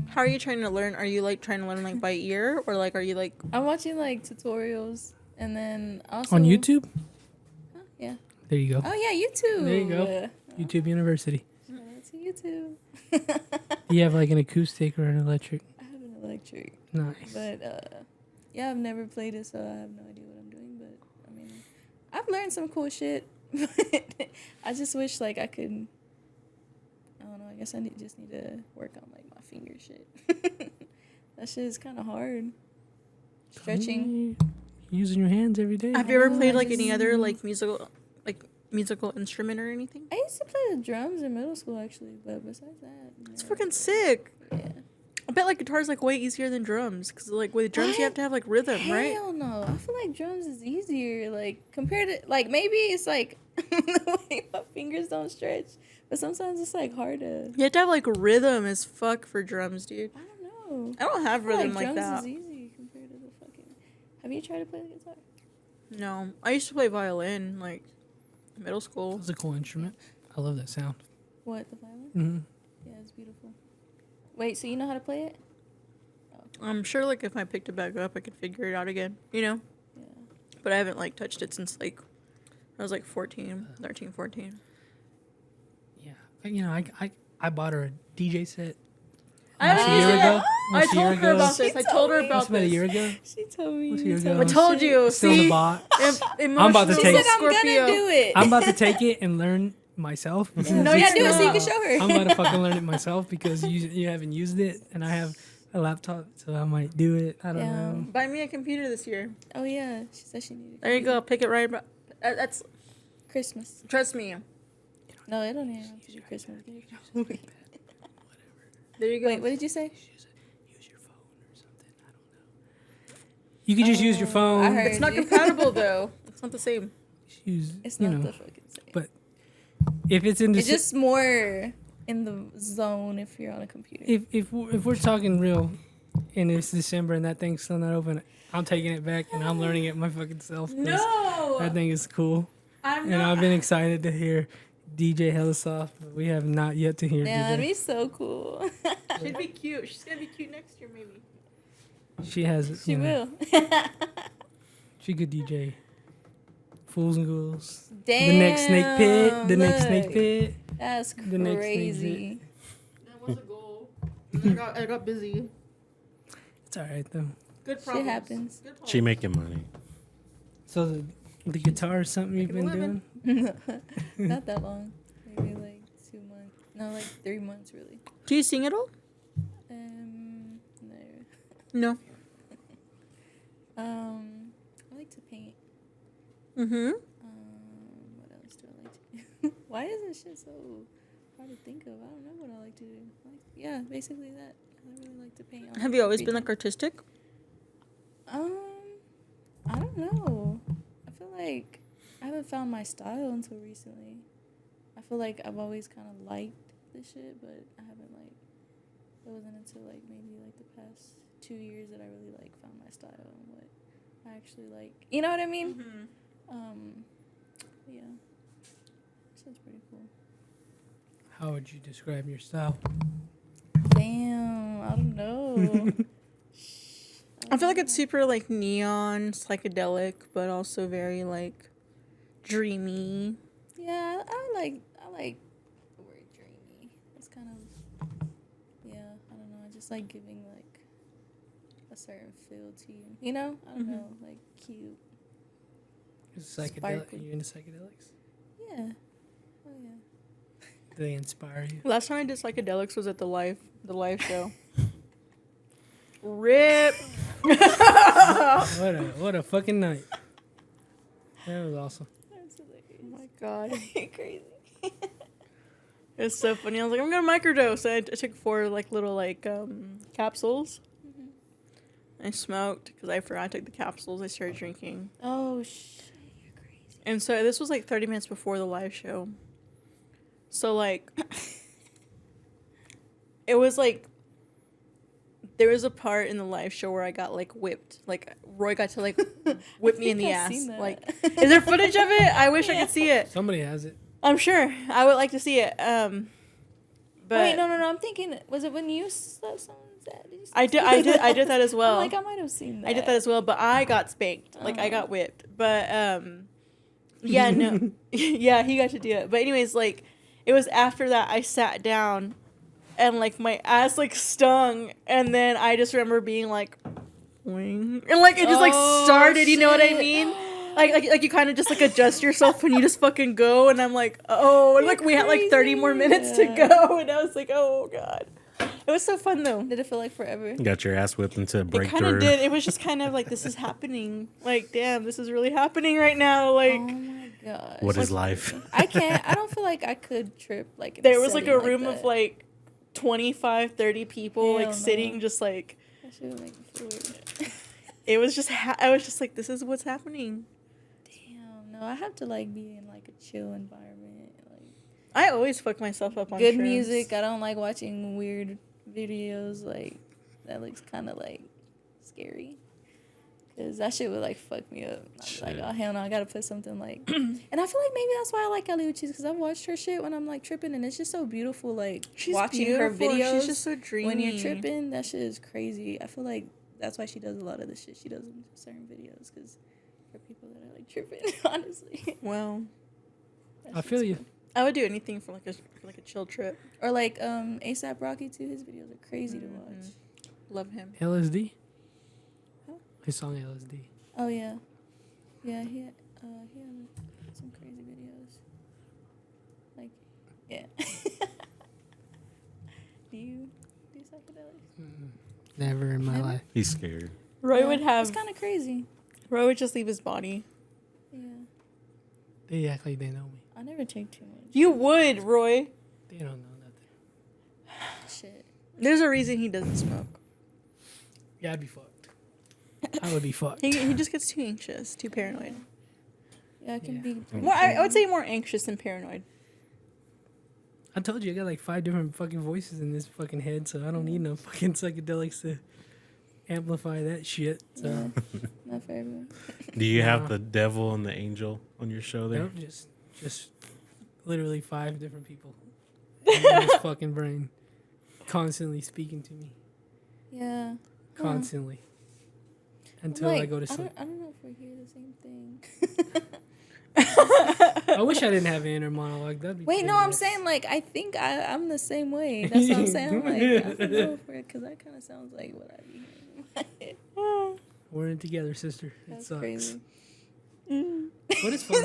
How are you trying to learn? Are you like trying to learn like by ear, or like are you like? I'm watching like tutorials, and then also On YouTube? Huh? Yeah. There you go. Oh yeah, YouTube. There you go. YouTube University. Shout out to YouTube. Do you have like an acoustic or an electric? I have an electric, Nice. but yeah, I've never played it, so I have no idea what I'm doing. But I mean, I've learned some cool shit. But I just wish like I could. I don't know. I guess just need to work on like my finger shit. That shit is kind of hard. Stretching. Using your hands every day. Have you ever know, played I like any just- other like musical, like musical instrument or anything? I used to play the drums in middle school, actually, but besides that, It's no. freaking sick. Yeah. I bet like guitar's like way easier than drums because like with drums you have to have like rhythm, right? Hell no. I feel like drums is easier. Like compared to like maybe it's like the way my fingers don't stretch, but sometimes it's like hard to. You have to have like rhythm as fuck for drums, dude. I don't know. I don't have I feel rhythm like drums that. is easy compared to the fucking. Have you tried to play the guitar? No, I used to play violin like middle school. It's a cool instrument. I love that sound. What, the violin? Mm-hmm. Yeah, it's beautiful. Wait, so you know how to play it? I'm sure like if I picked it back up, I could figure it out again, you know. Yeah. But I haven't like touched it since like I was like 13, 14. Yeah, you know, I bought her a DJ set. I almost haven't a used year it ago. yet. I Almost a year told her ago. about this. She I told her told me. about It's about a this. year ago. She told me. What's You your told go? me I told shit. you. Still in See, the box. Em- I'm about to emotional She take- said I'm gonna Scorpio. do it. I'm about to take it and learn myself. because No, yeah, it's do it so you not- can show her. I'm about to fucking learn it myself because you haven't used it and I have a laptop, so I might do it. I don't Yeah. know. Buy me a computer this year. Oh yeah, she said she needed. There you go. Pick it right. That's Christmas. trust me. No, it don't even have to be Christmas. There you go. Wait, what did you say? Use your phone or something. I don't know. You can just use your phone. I heard It's not you. compatible though. It's not the same. Just use, It's you not know. the fucking same. But if it's in the It's just more in the zone if you're on a computer. if we're talking real, and it's December and that thing's still not open, I'm taking it back and I'm learning it my fucking self. 'cause No, that thing is cool, I'm and I've not. been excited to hear DJ Hella Soft, but we have not yet to hear Yeah, that'd DJ. be so cool. She'd be cute. She's gonna be cute next year, maybe. She has, She you know, will. she could DJ. Fools and Ghouls. Damn. The next Snake Pit. The next Snake look. Pit. That's The next thing crazy. That was a goal. I got busy. It's all right though. Good Shit problems. happens. Good She problems. making money. So the guitar is something you've been Making a doing. Not that long. Maybe like 2 months. No, like 3 months really. Do you sing at all? No. No. I like to paint. Mm-hmm. What else do I like to do? Why is this shit so hard to think of? I don't know what I like to do. Yeah, basically that. I really like to paint. I Have like you always read. been like artistic? I don't know. I feel like I haven't found my style until recently. I feel like I've always kind of liked this shit, but I haven't like. It wasn't until like maybe like the past 2 years that I really like found my style and what I actually like. You know what I mean? Yeah. Sounds pretty cool. How would you describe your style? Damn, I don't know. I feel like it's super like neon, psychedelic, but also very like dreamy. Yeah, I like the word dreamy. It's kind of yeah, I don't know. I just like giving like a certain feel to you. You know? I don't know, like cute. Psychedelic. Sparkly. Are you into psychedelics? Yeah. Oh yeah. Do they inspire you? Last time I did psychedelics was at the live show. Rip. What a fucking night. That was awesome. That's hilarious. Oh my god, Crazy. it's so funny. I was like, I'm gonna microdose. I took 4 like little like capsules. I smoked because I forgot to take the capsules. I started drinking, Oh shit, you're crazy. and so this was like 30 minutes before the live show. So like, it was like. There was a part in the live show where I got like whipped. Like Roy got to like whip me in the I've ass. seen that. Like, is there footage of it? I wish I could see it. Somebody has it. I'm sure I would like to see it. But Wait, no. I'm thinking, was it when you slept someone's ass? Did you I did that as well. I'm like, I might have seen that. I did that as well, but I got spanked. Like I got whipped. But yeah, no, yeah, he got to do it. But anyways, like it was after that I sat down, and like my ass like stung, and then I just remember being like, "Wing," and like it just like Oh, started. You know what I shit. mean? Like you kind of just like adjust yourself when you just fucking go, and I'm like, oh, and like we had like 30 more minutes to Yeah. go, and I was like, oh god, it was so fun though. Did it feel like forever? Got your ass whipped into a It kind breakthrough. of did. It was just kind of like, this is happening. Like, damn, this is really happening right now. Like, Oh my gosh. What is life? I can't. I don't feel like I could trip like. In There was like a setting room that. of like 25, 30 people Hell like no. sitting just like That shit would make me feel weird. it was just I was just like, this is what's happening. Damn, no, I have to like be in like a chill environment, like I always fuck myself up on good shrooms. music. I don't like watching weird videos like that. Looks kind of like scary, cause that shit would like fuck me up. I was like, Shit. oh hell no, I gotta put something like. And I feel like maybe that's why I like Kelly Uchis, cause I've watched her shit when I'm like tripping, and it's just so beautiful. Like She's watching beautiful. her videos, She's just so dreamy. when you're tripping, that shit is crazy. I feel like that's why she does a lot of the shit she does in certain videos, because for people that are like tripping, honestly. Well, That I shit's feel you. cool. I would do anything for like a chill trip. Or like ASAP Rocky too. His videos are crazy to watch. Love him. LSD. Huh? His song LSD. Oh yeah, yeah. He had some crazy videos. Like, yeah. Do you do psychedelics? Never in my Never? life. He's scared. Roy Yeah, would have. It's kind of crazy. Roy would just leave his body. Yeah. They act like they know me. I never take too much. You would, Roy. They don't know nothing. Shit. There's a reason he doesn't smoke. Yeah, I'd be fucked. I would be fucked. He just gets too anxious, too paranoid. Yeah, I can Yeah. be. pretty More, I would crazy. say more anxious than paranoid. I told you I got like 5 different fucking voices in this fucking head, so I don't need no fucking psychedelics to amplify that shit. So Yeah, not for everyone. Do you have Nah. the devil and the angel on your show there? nope, just literally 5 different people in this fucking brain, constantly speaking to me, Yeah. Huh. constantly, until I go to sleep. I don't know if we hear the same thing. I wish I didn't have an inner monologue. That'd be Wait, no, I'm badass. saying like I think I'm the same way. That's what I'm saying. I'm like I don't know if because that kind of sounds like what I be hearing. in my head. We're in together, sister. It That's sucks. crazy. But it's fun.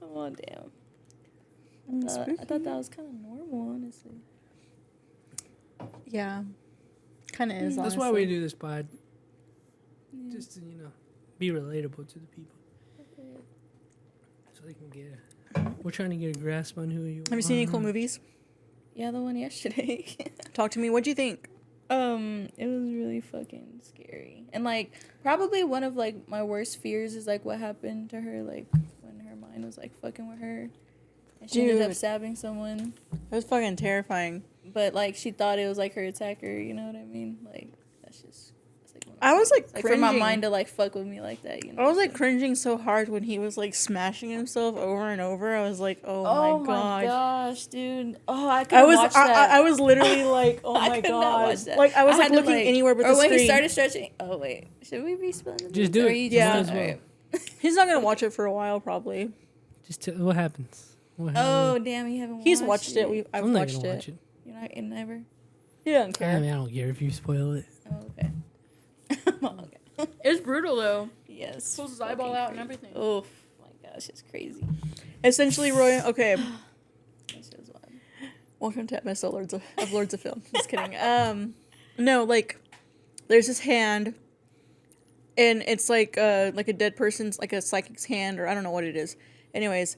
Oh damn! I thought that was kind of normal, honestly. Yeah. Kind of is. That's why we honestly. do this pod, Yeah. just to be relatable to the people, so they can get. We're trying to get a grasp on who you are. Have you seen any cool movies? Yeah, the one yesterday. Talk to me. What'd you think? It was really fucking scary. And like probably one of like my worst fears is like what happened to her like when her mind was like fucking with her. And she ended up Dude. stabbing someone. It was fucking terrifying. But like she thought it was like her attacker, you know what I mean? Like that's like one of I the was things. like for my cringing. mind to like fuck with me like that, you know. I was like so- cringing so hard when he was like smashing himself over and over. I was like, oh, Oh my my god. gosh, dude. Oh, I I couldn't was watch that. I was literally like, oh I my could not god. watch that. Like I was like had to, looking anywhere but or the when screen. he started stretching. Oh wait, should we be spilling the Just beans, do or it. are you Yeah. just, Might as alright. He's not gonna watch it for a while probably. Just tell what happens. What Oh happened? damn, you haven't. He's watched it. I've I'm not watched gonna it. watch it. You're not in never. He doesn't I care. mean, I don't care if you spoil it. Oh okay. Okay. It's brutal though. Yes. Pulls his eyeball out and everything. Oh my gosh, it's crazy. Essentially, Roy. Okay, That shit was wild. welcome to episode Lords of Film. Just kidding. No, like, there's this hand, and it's like a dead person's, like a psychic's hand, or I don't know what it is. Anyways,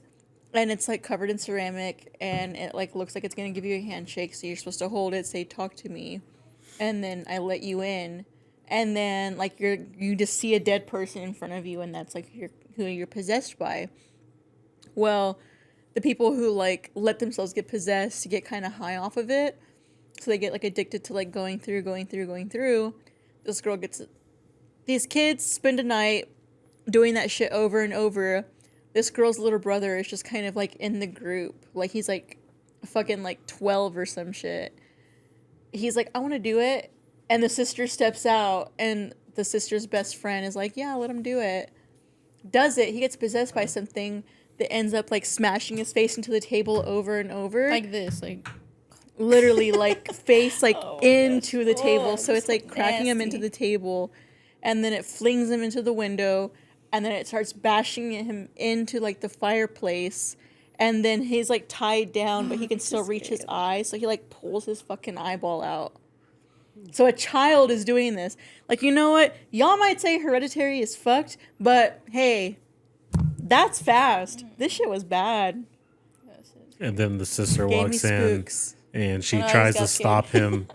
and it's like covered in ceramic, and it like looks like it's gonna give you a handshake. So you're supposed to hold it, say "talk to me," and then I let you in, and then like you just see a dead person in front of you, and that's like who you're possessed by. Well, the people who like let themselves get possessed get kind of high off of it, so they get like addicted to like going through. This girl gets, these kids spend a night doing that shit over and over. This girl's little brother is just kind of like in the group, like he's like fucking like 12 or some shit. He's like, I want to do it, and the sister steps out, and the sister's best friend is like, yeah, let him do it. Does it? He gets possessed by something that ends up like smashing his face into the table over and over. Like this, like Literally like face like Oh my into the gosh. table. Oh, So it's that's like cracking him into nasty. the table, and then it flings him into the window, and then it starts bashing him into like the fireplace, and then he's like tied down, but he can still reach his eye, so he like pulls his fucking eyeball out. So a child is doing this. Like, you know what? Y'all might say Hereditary is fucked, but hey, That's fast. This shit was bad. And then the sister Gave me walks in spooks. and she Oh, I tries just got to stop him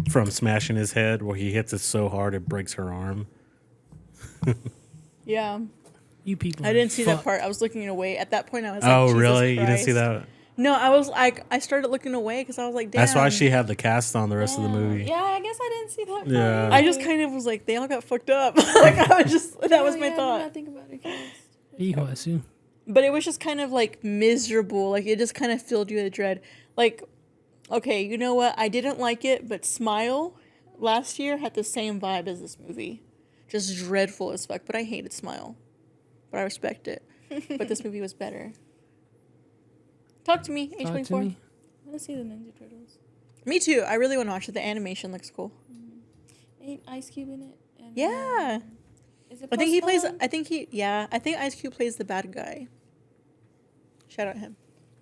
from smashing his head where he hits it so hard it breaks her arm. Yeah. You people. I are didn't see that fucked. part. I was looking away. At that point, I was like, Oh, Jesus really? You didn't see Christ. that? No, I was like, I started looking away because I was like, damn. That's why she had the cast on the rest of the Yeah. movie. Yeah, I guess I didn't see that part. Yeah. I just kind of was like, they all got fucked up. Like, I was just, that was Oh, my yeah, I did thought. not think about it, cast. Hijo de su. But it was just kind of like miserable. Like, it just kind of filled you with dread. Like, okay, you know what? I didn't like it, but Smile last year had the same vibe as this movie. Just dreadful as fuck. But I hated Smile. But I respect it. But this movie was better. Talk to me, Talk H24. to me. I want to see the Ninja Turtles. Me too. I really want to watch it. The animation looks cool. Ain't Ice Cube in it? And, Yeah. Is it I think he Post plays. Malone? I think Ice Cube plays the bad guy. Shout out him.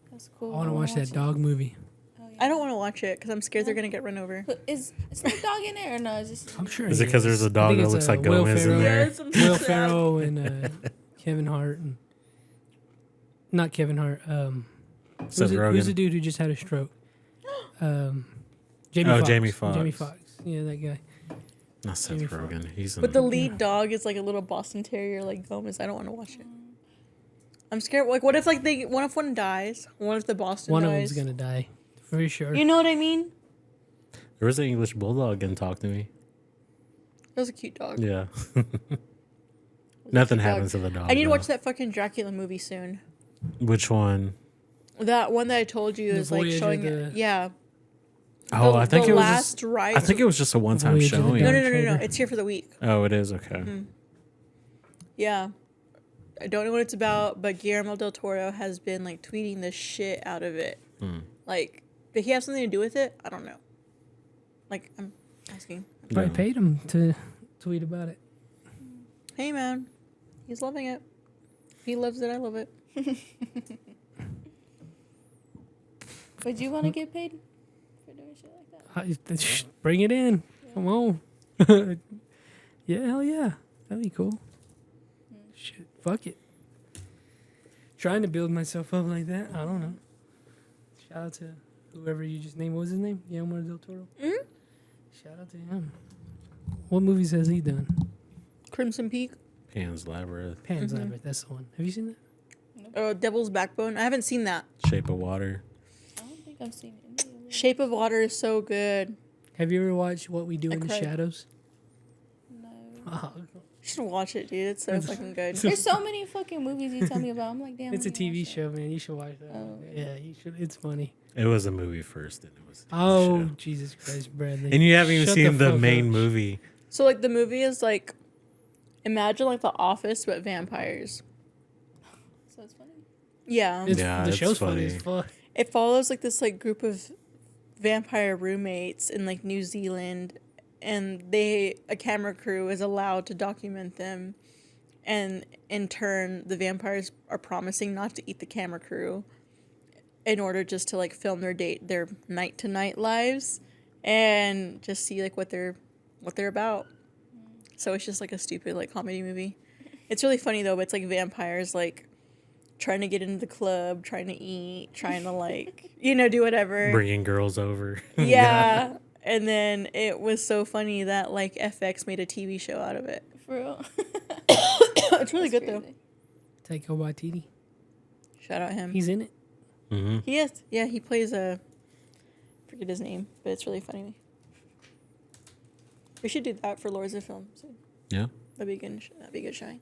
That's cool. I want to watch that it. dog movie. Oh, yeah. I don't want to watch it because I'm scared they're gonna get run over. But is Snoop Dogg in there or no? Is this I'm sure. Is he it because there's a dog I think that it's, looks like Will Gomez in Ferrell. there? Yes, I'm Will sad. Ferrell and Kevin Hart and not Kevin Hart. Seth Who's the Rogen. dude who just had a stroke? Jamie Oh, Foxx. Jamie Foxx. Jamie Foxx. Yeah, that guy. Not Seth Jamie Rogen. He's in But the it. lead dog is like a little Boston Terrier, like Gomez. I don't want to watch it. I'm scared. Like, what if one dies? What if the Boston One of dies? them's gonna die, for sure. You know what I mean? There was an English bulldog and talk to me. That was a cute dog. Yeah. That was a Nothing cute dog. happens to the dog. I need to though. watch that fucking Dracula movie soon. Which one? That one that I told you The is like Voyage of showing the- it. Yeah. Oh, I think the it was. last Just, ride. I think it was just a one-time Voyage of the showing. No, Dawn no, no, no, no. Treader. It's here for the week. Oh, it is okay. Yeah. I don't know what it's about, but Guillermo del Toro has been like tweeting the shit out of it. Like, did he have something to do with it? I don't know. Like, I'm asking. Probably No. paid him to tweet about it. Hey, man. He's loving it. If he loves it, I love it. Would you want to get paid for doing shit like that? Bring it in. Come on. Yeah, hell yeah. That'd be cool. Shit, fuck it. Trying to build myself up like that. I don't know. Shout out to whoever you just named. What was his name? Guillermo del Toro. Mhm. Shout out to him. What movies has he done? Crimson Peak. Pan's Labyrinth, Pan's Labyrinth. That's the one. Have you seen that? Devil's Backbone. I haven't seen that. Shape of Water. I don't think I've seen any of it. Shape of Water is so good. Have you ever watched What We Do I in the cried. Shadows? No. Oh, You should watch it, dude. It's so fucking good. There's so many fucking movies you tell me about. I'm like, damn. it's a let me TV watch that. show, man. You should watch that. Oh, Yeah, you should. It's funny. It was a movie first, and it was. A TV Oh, show. Jesus Christ, Bradley. And you haven't even Shut seen the fuck main up. movie. So, like, the movie is like, imagine like The Office, but vampires. So it's funny. Yeah. Yeah, the it's show's funny as funny. fuck. It follows like this like group of vampire roommates in like New Zealand, and a camera crew is allowed to document them, and in turn the vampires are promising not to eat the camera crew in order just to like film their night to night lives and just see like what they're about. So it's just like a stupid like comedy movie. It's really funny though, but it's like vampires like trying to get into the club, trying to eat, trying to like, do whatever. Bringing girls over. Yeah. And then it was so funny that like FX made a TV show out of it. For real. It's really That's good though. crazy. Taika Waititi. Shout out him. He's in it. Mm-hmm. He is. Yeah, he plays forget his name, but it's really funny. We should do that for Lords of Film soon. Yeah. That'd be good. That'd be good shine.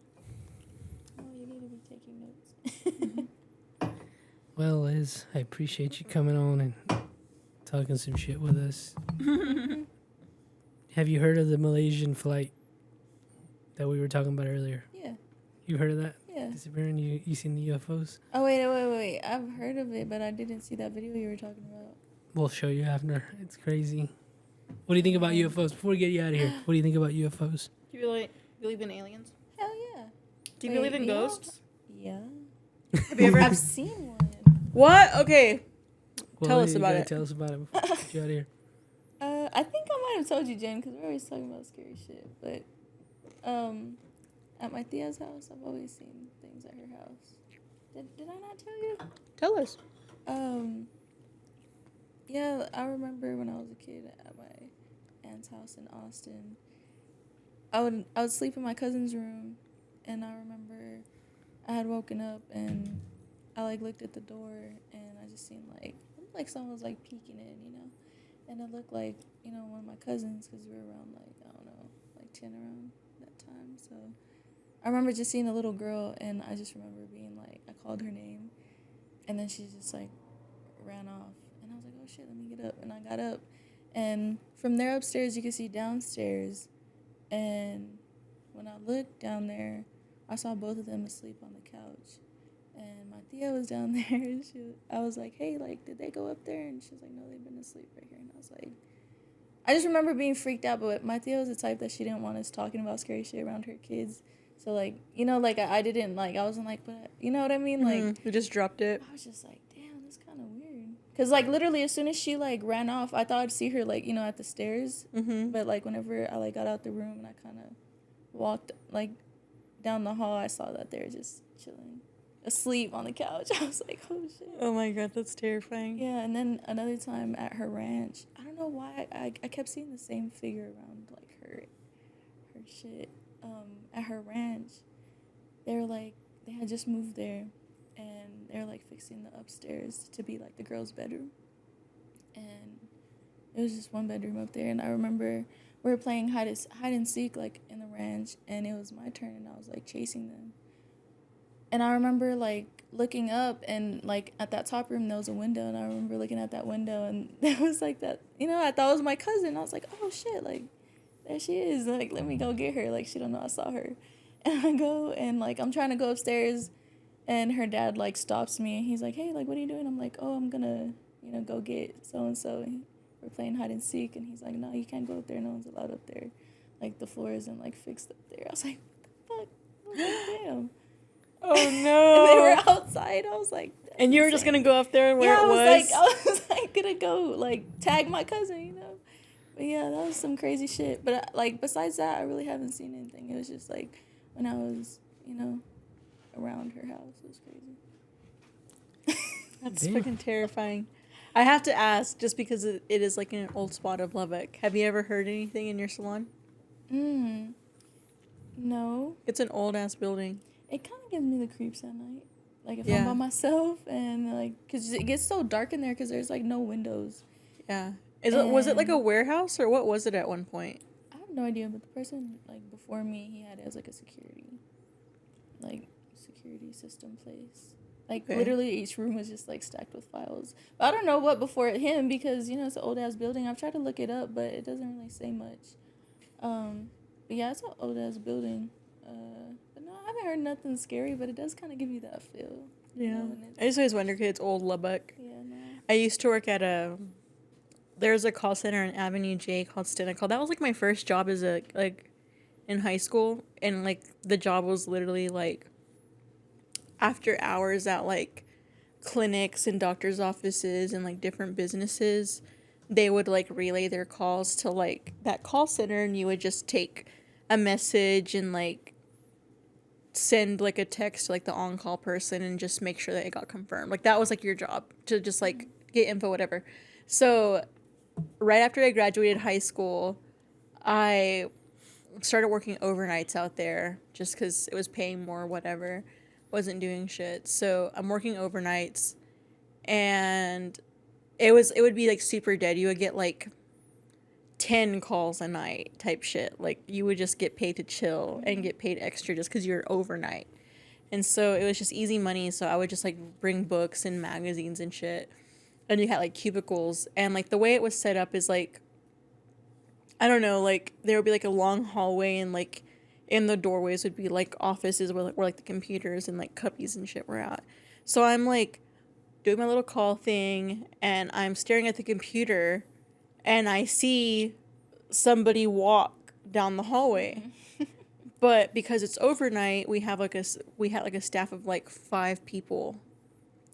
Oh, you need to be taking notes. Well, Liz, I appreciate you coming on and talking some shit with us. Have you heard of the Malaysian flight that we were talking about earlier? Yeah. You heard of that? Yeah. Disappearing? You seen the UFOs? Oh wait. I've heard of it, but I didn't see that video you were talking about. We'll show you after. It's crazy. What do you think about UFOs? Before we get you out of here, what do you think about UFOs? Do you believe in aliens? Hell yeah. Do you Wait, believe in me ghosts? Yeah. Have you ever? I've seen one. What? Okay. Tell us you about gotta it. Tell us about it before we get you out of here. I think I might have told you, Jen, because we're always talking about scary shit. But at my tia's house, I've always seen things at her house. Did I not tell you? Tell us. Yeah, I remember when I was a kid at my aunt's house in Austin. I would sleep in my cousin's room, and I remember I had woken up and I like looked at the door and I just seen like someone was like peeking in, you know, and it looked like, you know, one of my cousins, because we were around like, I don't know, like 10 around that time. So I remember just seeing a little girl, and I just remember being like, I called her name, and then she just like ran off, and I was like, oh shit, let me get up. And I got up, and from there upstairs you could see downstairs, and when I looked down there, I saw both of them asleep on the couch, and my Thea was down there, and I was like, hey, like, did they go up there? And she was like, no, they've been asleep right here. And I was like, I just remember being freaked out, but my Thea was the type that she didn't want us talking about scary shit around her kids. So, like, you know, like, I didn't, like, I wasn't like, but, you know what I mean? Like, You just dropped it. I was just like, damn, that's kind of weird. Because, like, literally, as soon as she, like, ran off, I thought I'd see her, like, you know, at the stairs. Mm-hmm. But, like, whenever I, like, got out the room and I kind of walked, like, down the hall, I saw that they were just chilling, asleep on the couch. I was like, oh, shit. Oh, my God, that's terrifying. Yeah, and then another time at her ranch, I don't know why, I kept seeing the same figure around, like, her shit. At her ranch, they were, like, they had just moved there, and they were, like, fixing the upstairs to be, like, the girls' bedroom. And it was just one bedroom up there, and I remember we were playing hide and seek, like, in the ranch, and it was my turn, and I was, like, chasing them. And I remember, like, looking up, and, like, at that top room, there was a window, and I remember looking at that window, and there was, like, that, you know, I thought it was my cousin. I was like, oh, shit, like, there she is. Like, let me go get her. Like, she don't know I saw her. And I go, and, like, I'm trying to go upstairs, and her dad, like, stops me, and he's like, hey, like, what are you doing? I'm like, oh, I'm gonna, you know, go get so-and-so. We're playing hide and seek, and he's like, no, you can't go up there. No one's allowed up there. Like, the floor isn't, like, fixed up there. I was like, what the fuck? I was like, damn. Oh, And they no. were outside. I was like, that's And you were just insane. going to go up there and where Yeah, it was? I was like gonna go like tag my cousin, you know. But yeah, that was some crazy shit. But like besides that, I really haven't seen anything. It was just like when I was, you know, around her house. It was crazy. That's Damn. fucking terrifying. I have to ask, just because it is like in an old spot of Lubbock, have you ever heard anything in your salon? No. It's an old-ass building. It kind of gives me the creeps at night. Like if Yeah. I'm by myself and like, cause it gets so dark in there because there's like no windows. Yeah. Was it like a And- warehouse, or what was it at one point? I have no idea, but the person like before me, he had it as like a security system place. Like Okay. literally each room was just like stacked with files. But I don't know what before him because you know it's an old ass building. I've tried to look it up, but it doesn't really say much. But yeah, it's an old ass building. But no, I haven't heard nothing scary, but it does kind of give you that feel. you Yeah. know, and I just always wonder, because it's old Lubbock. yeah, no. I used to work at there's a call center in Avenue J called Stenical. That was like my first job as in high school, and like the job was literally like after hours at like clinics and doctors' offices and like different businesses. They would like relay their calls to like that call center, and you would just take a message and like send like a text to like the on-call person and just make sure that it got confirmed. Like that was like your job, to just like get info, whatever. So right after I graduated high school, I started working overnights out there just because it was paying more, whatever. Wasn't doing shit. So I'm working overnights, and it would be like super dead. You would get like 10 calls a night type shit. Like you would just get paid to chill and get paid extra just because you're overnight. And so it was just easy money. So I would just like bring books and magazines and shit. And you had like cubicles, and like the way it was set up is like, I don't know, like there would be like a long hallway, and like in the doorways would be like offices where like the computers and like cubbies and shit were at. So I'm like doing my little call thing, and I'm staring at the computer, and I see somebody walk down the hallway. But because it's overnight, we had like a staff of like 5 people,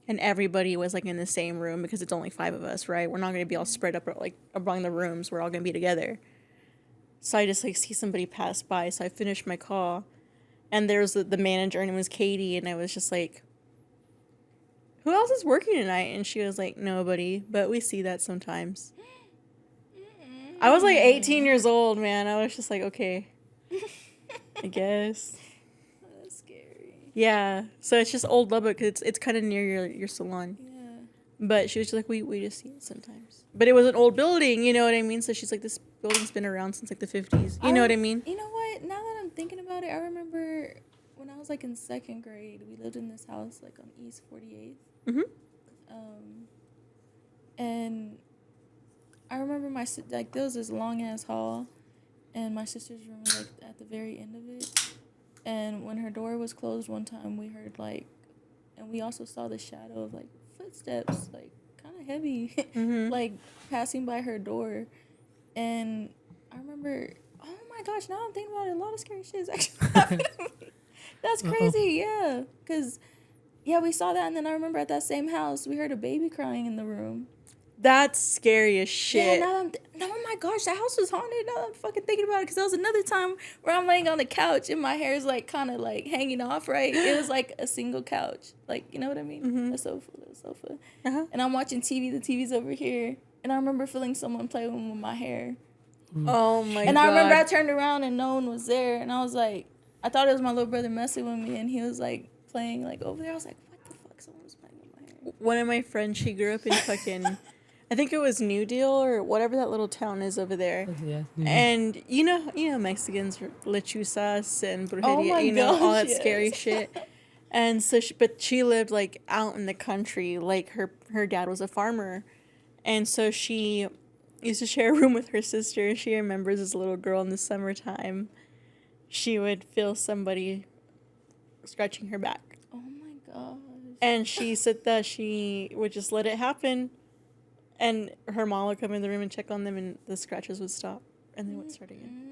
and everybody was like in the same room because it's only 5 of us, right? We're not going to be all spread up like among the rooms. We're all going to be together. So I just like see somebody pass by. So I finished my call, and there was the manager, and it was Katie, and I was just like, who else is working tonight? And she was like, nobody, but we see that sometimes. I was like 18 years old, man. I was just like, okay, I guess. That's scary. Yeah. So it's just old Lubbock. It's kind of near your salon. Yeah. But she was just like, we just see it sometimes. But it was an old building, you know what I mean? So she's like, this building's been around since like the 50s. You know what I mean? You know what? Now that I'm thinking about it, I remember when I was like in 2nd grade, we lived in this house like on East 48th. Mhm. And I remember like there was this long ass hall, and my sister's room was like at the very end of it. And when her door was closed one time, we heard like, and we also saw the shadow of like footsteps, like kind of heavy, like passing by her door. And I remember, oh my gosh, now I'm thinking about it, a lot of scary shit is actually happening to me. That's crazy, yeah. Because, yeah, we saw that, and then I remember at that same house, we heard a baby crying in the room. That's scary as shit. Yeah, oh my gosh, that house was haunted. Now I'm fucking thinking about it, because there was another time where I'm laying on the couch, and my hair's, like, kind of, like, hanging off, right? It was, like, a single couch. Like, you know what I mean? A sofa. And I'm watching TV. The TV's over here. And I remember feeling someone play with my hair. Oh my god. And I remember I turned around and no one was there. And I was like, I thought it was my little brother messing with me. And he was like playing like over there. I was like, what the fuck? Someone was playing with my hair. One of my friends, she grew up in fucking, I think it was New Deal or whatever that little town is over there. Yeah. And you know Mexicans, lechuzas and brujeria, Oh my all that gosh, scary yes. shit. And so, but she lived like out in the country. Like her dad was a farmer, and so she used to share a room with her sister. She remembers as a little girl in the summertime, she would feel somebody scratching her back, Oh my gosh. and she said that she would just let it happen, and her mom would come in the room and check on them, and the scratches would stop, and they would start again.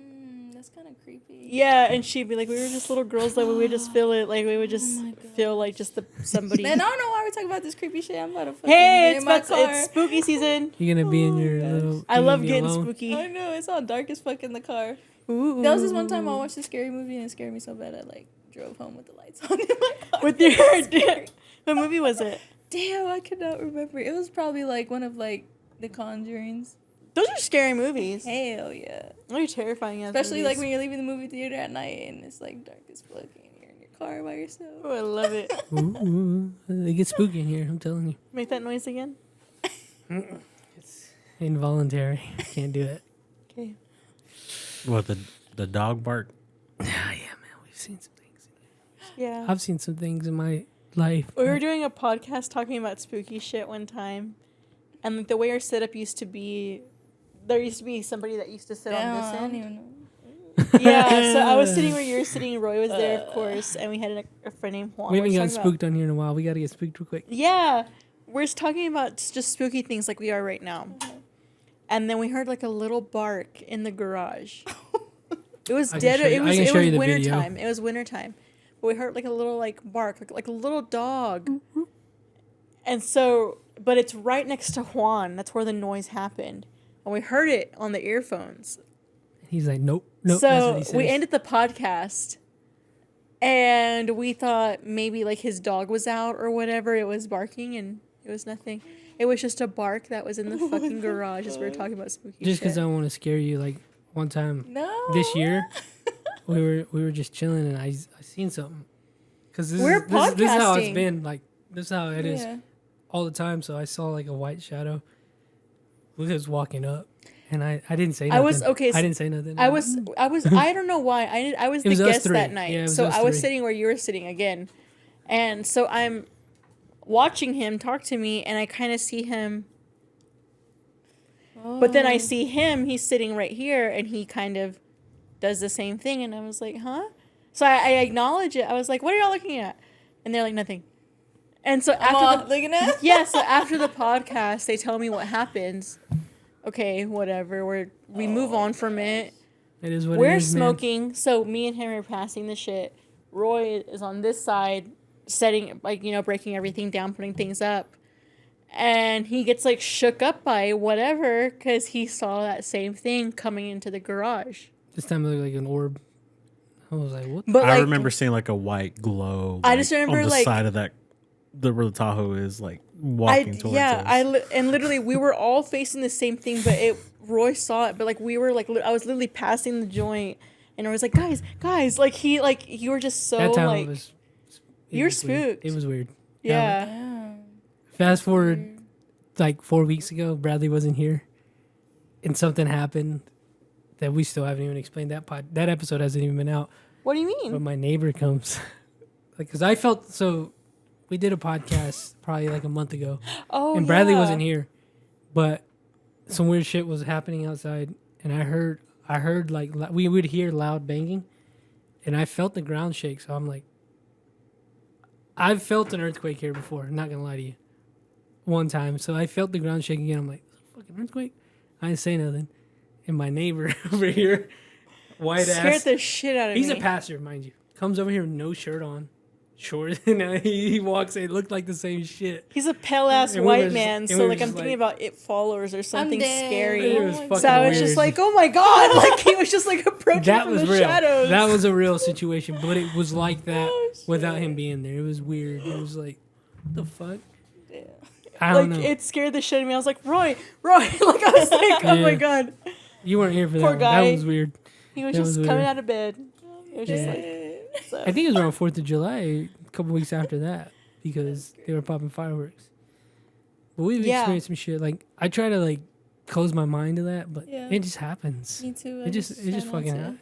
That's kind of creepy. Yeah, and she'd be like, we were just little girls, like we would just feel it, like we would just my feel like just somebody. Man, I don't know why we're talking about this creepy shit. I'm about to fucking Hey, get in my car. it's spooky season. You're gonna be in your little. I you're love gonna be getting alone. spooky. I know, it's all dark as fuck in the car. Ooh. There was this one time I watched a scary movie and it scared me so bad I like drove home with the lights on in my car. With It was your scary. what movie was it? Damn, I could not remember. It was probably like one of like the Conjurings. Those are scary movies. Hell yeah. They're terrifying. Especially like when you're leaving the movie theater at night and it's like dark as fuck and you're in your car by yourself. Oh, I love it. Ooh, it gets spooky in here. I'm telling you. Make that noise again. It's involuntary. Can't do it. Okay. What, the dog bark? Yeah, man. We've seen some things. Yeah. I've seen some things in my life. We were doing a podcast talking about spooky shit one time, and like the way our setup used to be, there used to be somebody that used to sit Damn, on I this don't end. even know. Yeah, so I was sitting where you were sitting. Roy was there, of course, and we had a friend named Juan. We haven't We're gotten talking about- spooked on here in a while. We got to get spooked real quick. Yeah, we're just talking about just spooky things like we are right now. And then we heard like a little bark in the garage. It was I can dead. show you- It I was can it show was you the winter video. time. It was winter time. But we heard like a little like bark, like a little dog. And so, but it's right next to Juan. That's where the noise happened. And we heard it on the earphones. He's like, nope. That's what So he says. we ended the podcast, and we thought maybe like his dog was out or whatever. It was barking, and it was nothing. It was just a bark that was in the fucking garage as we were talking about spooky Just shit. because I want to scare you. Like one time No. this year, we were just chilling and I seen something. Because this We're is how it's podcasting. been. Like this is how it is Yeah. all the time. So I saw like a white shadow. Was walking up, and I didn't say I nothing. was- okay, I didn't say nothing. I was I don't know why. I was It was the us guest three. that night. Yeah, it was so us I was three. sitting where you were sitting again. And so I'm watching him talk to me, and I kind of see him. But then I see him, he's sitting right here, and he kind of does the same thing. And I was like, huh? So I acknowledge it. I was like, what are y'all looking at? And they're like, nothing. And so after the, looking at yeah, so after the podcast, they tell me what happens. Okay, whatever. We move on from it. It is what We're it is, man. smoking, so me and him are passing the shit. Roy is on this side, setting, like, you know, breaking everything down, putting things up. And he gets, like, shook up by whatever, because he saw that same thing coming into the garage. This time it looked like an orb. I was like, what? But, I like, remember seeing like a white glow. I just like, remember, on the like- side of that where the Tahoe is, like walking towards us. And literally we were all facing the same thing, but Roy saw it, but like we were like I was literally passing the joint, and I was like, guys, like you were just so That time like you were was weird. spooked. It was weird. yeah. Yeah. Fast forward like 4 weeks ago, Bradley wasn't here, and something happened that we still haven't even explained. That episode hasn't even been out. What do you But mean? my neighbor comes, like, because I felt so. We did a podcast probably like a month ago, Oh, and Bradley yeah. wasn't here, but some weird shit was happening outside, and I heard like we would hear loud banging, and I felt the ground shake. So I'm like, I've felt an earthquake here before. I'm not gonna lie to you. One time, so I felt the ground shake again. I'm like, fucking earthquake. I didn't say nothing, and my neighbor over here, white Scared ass. the shit out of He's me. a pastor, mind you. Comes over here with no shirt on, shorts, and he walks in. It looked like the same shit. He's a pale ass And we were white just- man, and so we were like I'm just thinking like- about It Follows or something dead. scary. It was Oh my fucking So I was weird. just like, oh my god, like he was just like approaching That from was the real. shadows. That was a real situation, but it was like that Oh, without shit. him being there. It was weird. It was like, what the fuck? Yeah. I Like don't know. it scared the shit out of me. I was like, Roy, like I was like, oh my Yeah. god. You weren't here for Poor that one. guy. That was weird. He was That just was coming weird. out of bed. It was just Yeah. like so. I think it was around 4th of July, a couple weeks after that, because they were popping fireworks. But we've Yeah. experienced some shit. Like, I try to, like, close my mind to that, but Yeah. it just happens. Me too. It just try not fucking to. happens.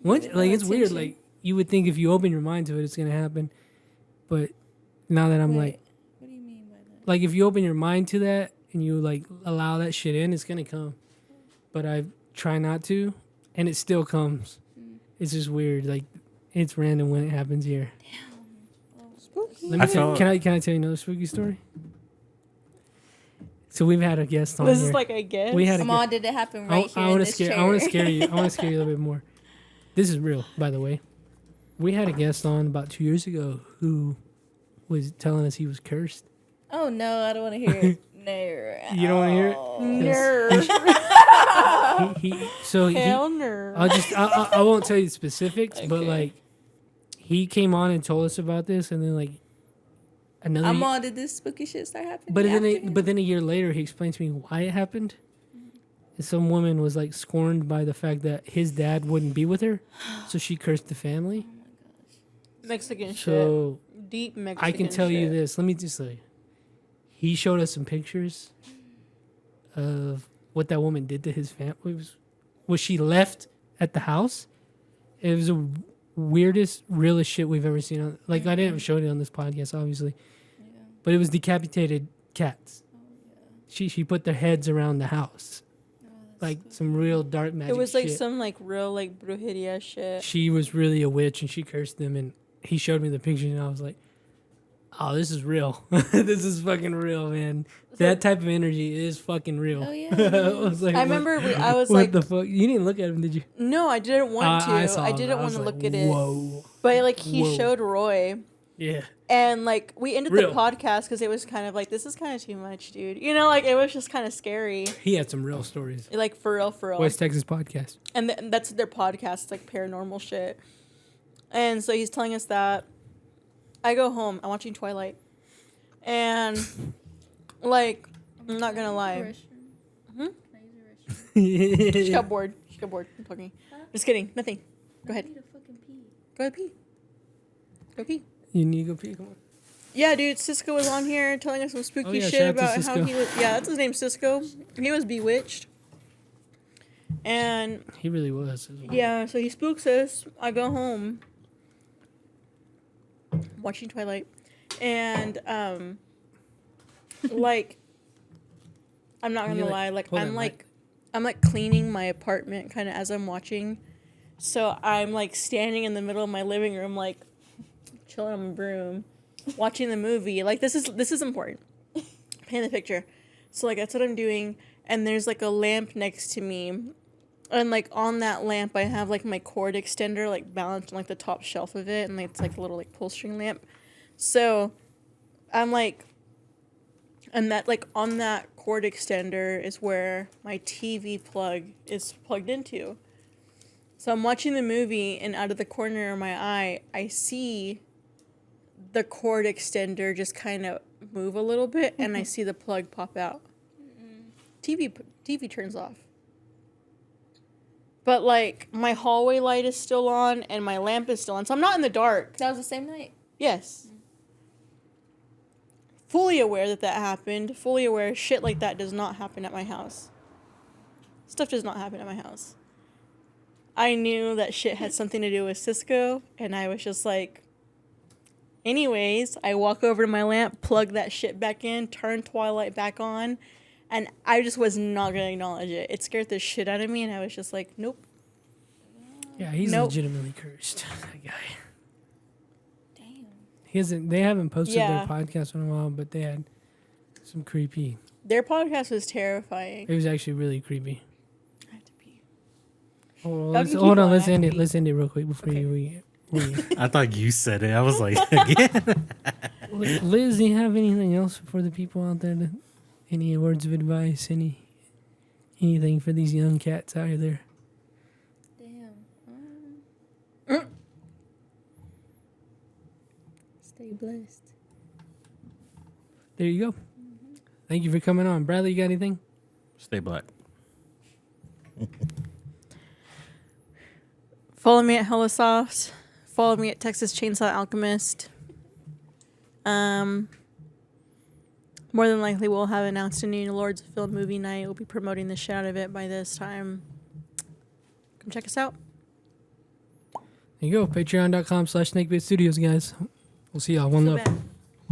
Once, Yeah, like, it's weird. attention. Like, you would think if you open your mind to it, it's going to happen. But now that I'm Wait, like, what do you mean by that? like, if you open your mind to that and you, like, allow that shit in, it's going to come. But I try not to, and it still comes. It's just weird. Like, it's random when it happens here. Spooky. Let me I tell, felt- can I tell you another spooky story? So we've had a guest on This here. is like I guess. We had a Come on, did it happen right here I in want to this scare. chair? I want to scare you. I want to scare you a little bit more. This is real, by the way. We had a guest on about 2 years ago who was telling us he was cursed. Oh no, I don't want to hear it. No. You don't wanna hear it? Nerd. Hell He, nerd. I won't tell you the specifics, but Okay. like he came on and told us about this, and then like another. I'm on. Did this spooky shit start happening? But then a year later, he explained to me why it happened. And some woman was like scorned by the fact that his dad wouldn't be with her, so she cursed the family. Mexican shit. So Deep Mexican I can tell you shit. this. Let me just say, he showed us some pictures of what that woman did to his family. Was she left at the house? It was the weirdest, realest shit we've ever seen. Like I didn't show it on this podcast, obviously, but it was decapitated cats. She put their heads around the house, like some real dark magic. It was like shit. some like real like brujeria shit. She was really a witch, and she cursed them. And he showed me the picture, and I was like, "Oh, this is real. This is fucking real, man. That type of energy is fucking real." Oh, yeah, I was like, I remember I was what like, the fuck? You didn't look at him, did you? no, I didn't want to. I saw I him. didn't want was to like, look at it. Whoa. But like he Whoa. showed Roy, Yeah. and like we ended Real. the podcast because it was kind of like this is kind of too much, dude. You know, like it was just kind of scary. He had some real stories. Like for real. West Texas podcast. And that's their podcast, like paranormal shit. And so he's telling us that. I go home. I'm watching Twilight, and like I'm not gonna lie, she got bored. She got bored. I'm talking. Just kidding. Nothing. Go ahead. Go ahead pee. Go pee. You need to go pee. Come on. Yeah, dude. Cisco was on here telling us some spooky Oh, yeah, shit shout out to about how Cisco. he was. Yeah, that's his name, Cisco. He was bewitched. And He really was. yeah, so he spooks us. I go home, watching Twilight, and like, I'm not You gonna like- lie, like hold I'm that like, I'm like cleaning my apartment kind of as I'm watching, so I'm like standing in the middle of my living room, like chilling on my broom, watching the movie. Like this is important. Paint the picture. So like that's what I'm doing, and there's like a lamp next to me. And, like, on that lamp, I have, like, my cord extender, like, balanced on, like, the top shelf of it. And like, it's, like, a little, like, pull string lamp. So, I'm, like... And that, like, on that cord extender is where my TV plug is plugged into. So, I'm watching the movie, and out of the corner of my eye, I see the cord extender just kind of move a little bit, and I see the plug pop out. TV turns off. But like my hallway light is still on and my lamp is still on, so I'm not in the dark. That was the same night. Yes. Fully aware that happened. Fully aware shit like that does not happen at my house. Stuff does not happen at my house. I knew that shit had something to do with Cisco, and I was just like, anyways, I walk over to my lamp, plug that shit back in, turn Twilight back on, and I just was not going to acknowledge it. It scared the shit out of me, and I was just like, nope. Yeah, he's Nope. legitimately cursed. That guy. Damn. He hasn't. They haven't posted Yeah. their podcast in a while, but they had some creepy. Their podcast was terrifying. It was actually really creepy. I have to pee. Hold Y'all on, can keep hold on. going, Let's I have end to it. pee. Let's end it real quick before Okay. we I thought you said it. I was like, again. Liz, do you have anything else for the people out there? Any words of advice? Anything for these young cats out there? Damn. Stay blessed. There you go. Thank you for coming on, Bradley. You got anything? Stay black. Follow me at Hella Soft. Follow me at Texas Chainsaw Alchemist. More than likely, we'll have announced a new Lords of Film movie night. We'll be promoting the shit out of it by this time. Come check us out. There you go. Patreon.com/SnakeBitStudios, guys. We'll see y'all. One So love. bad.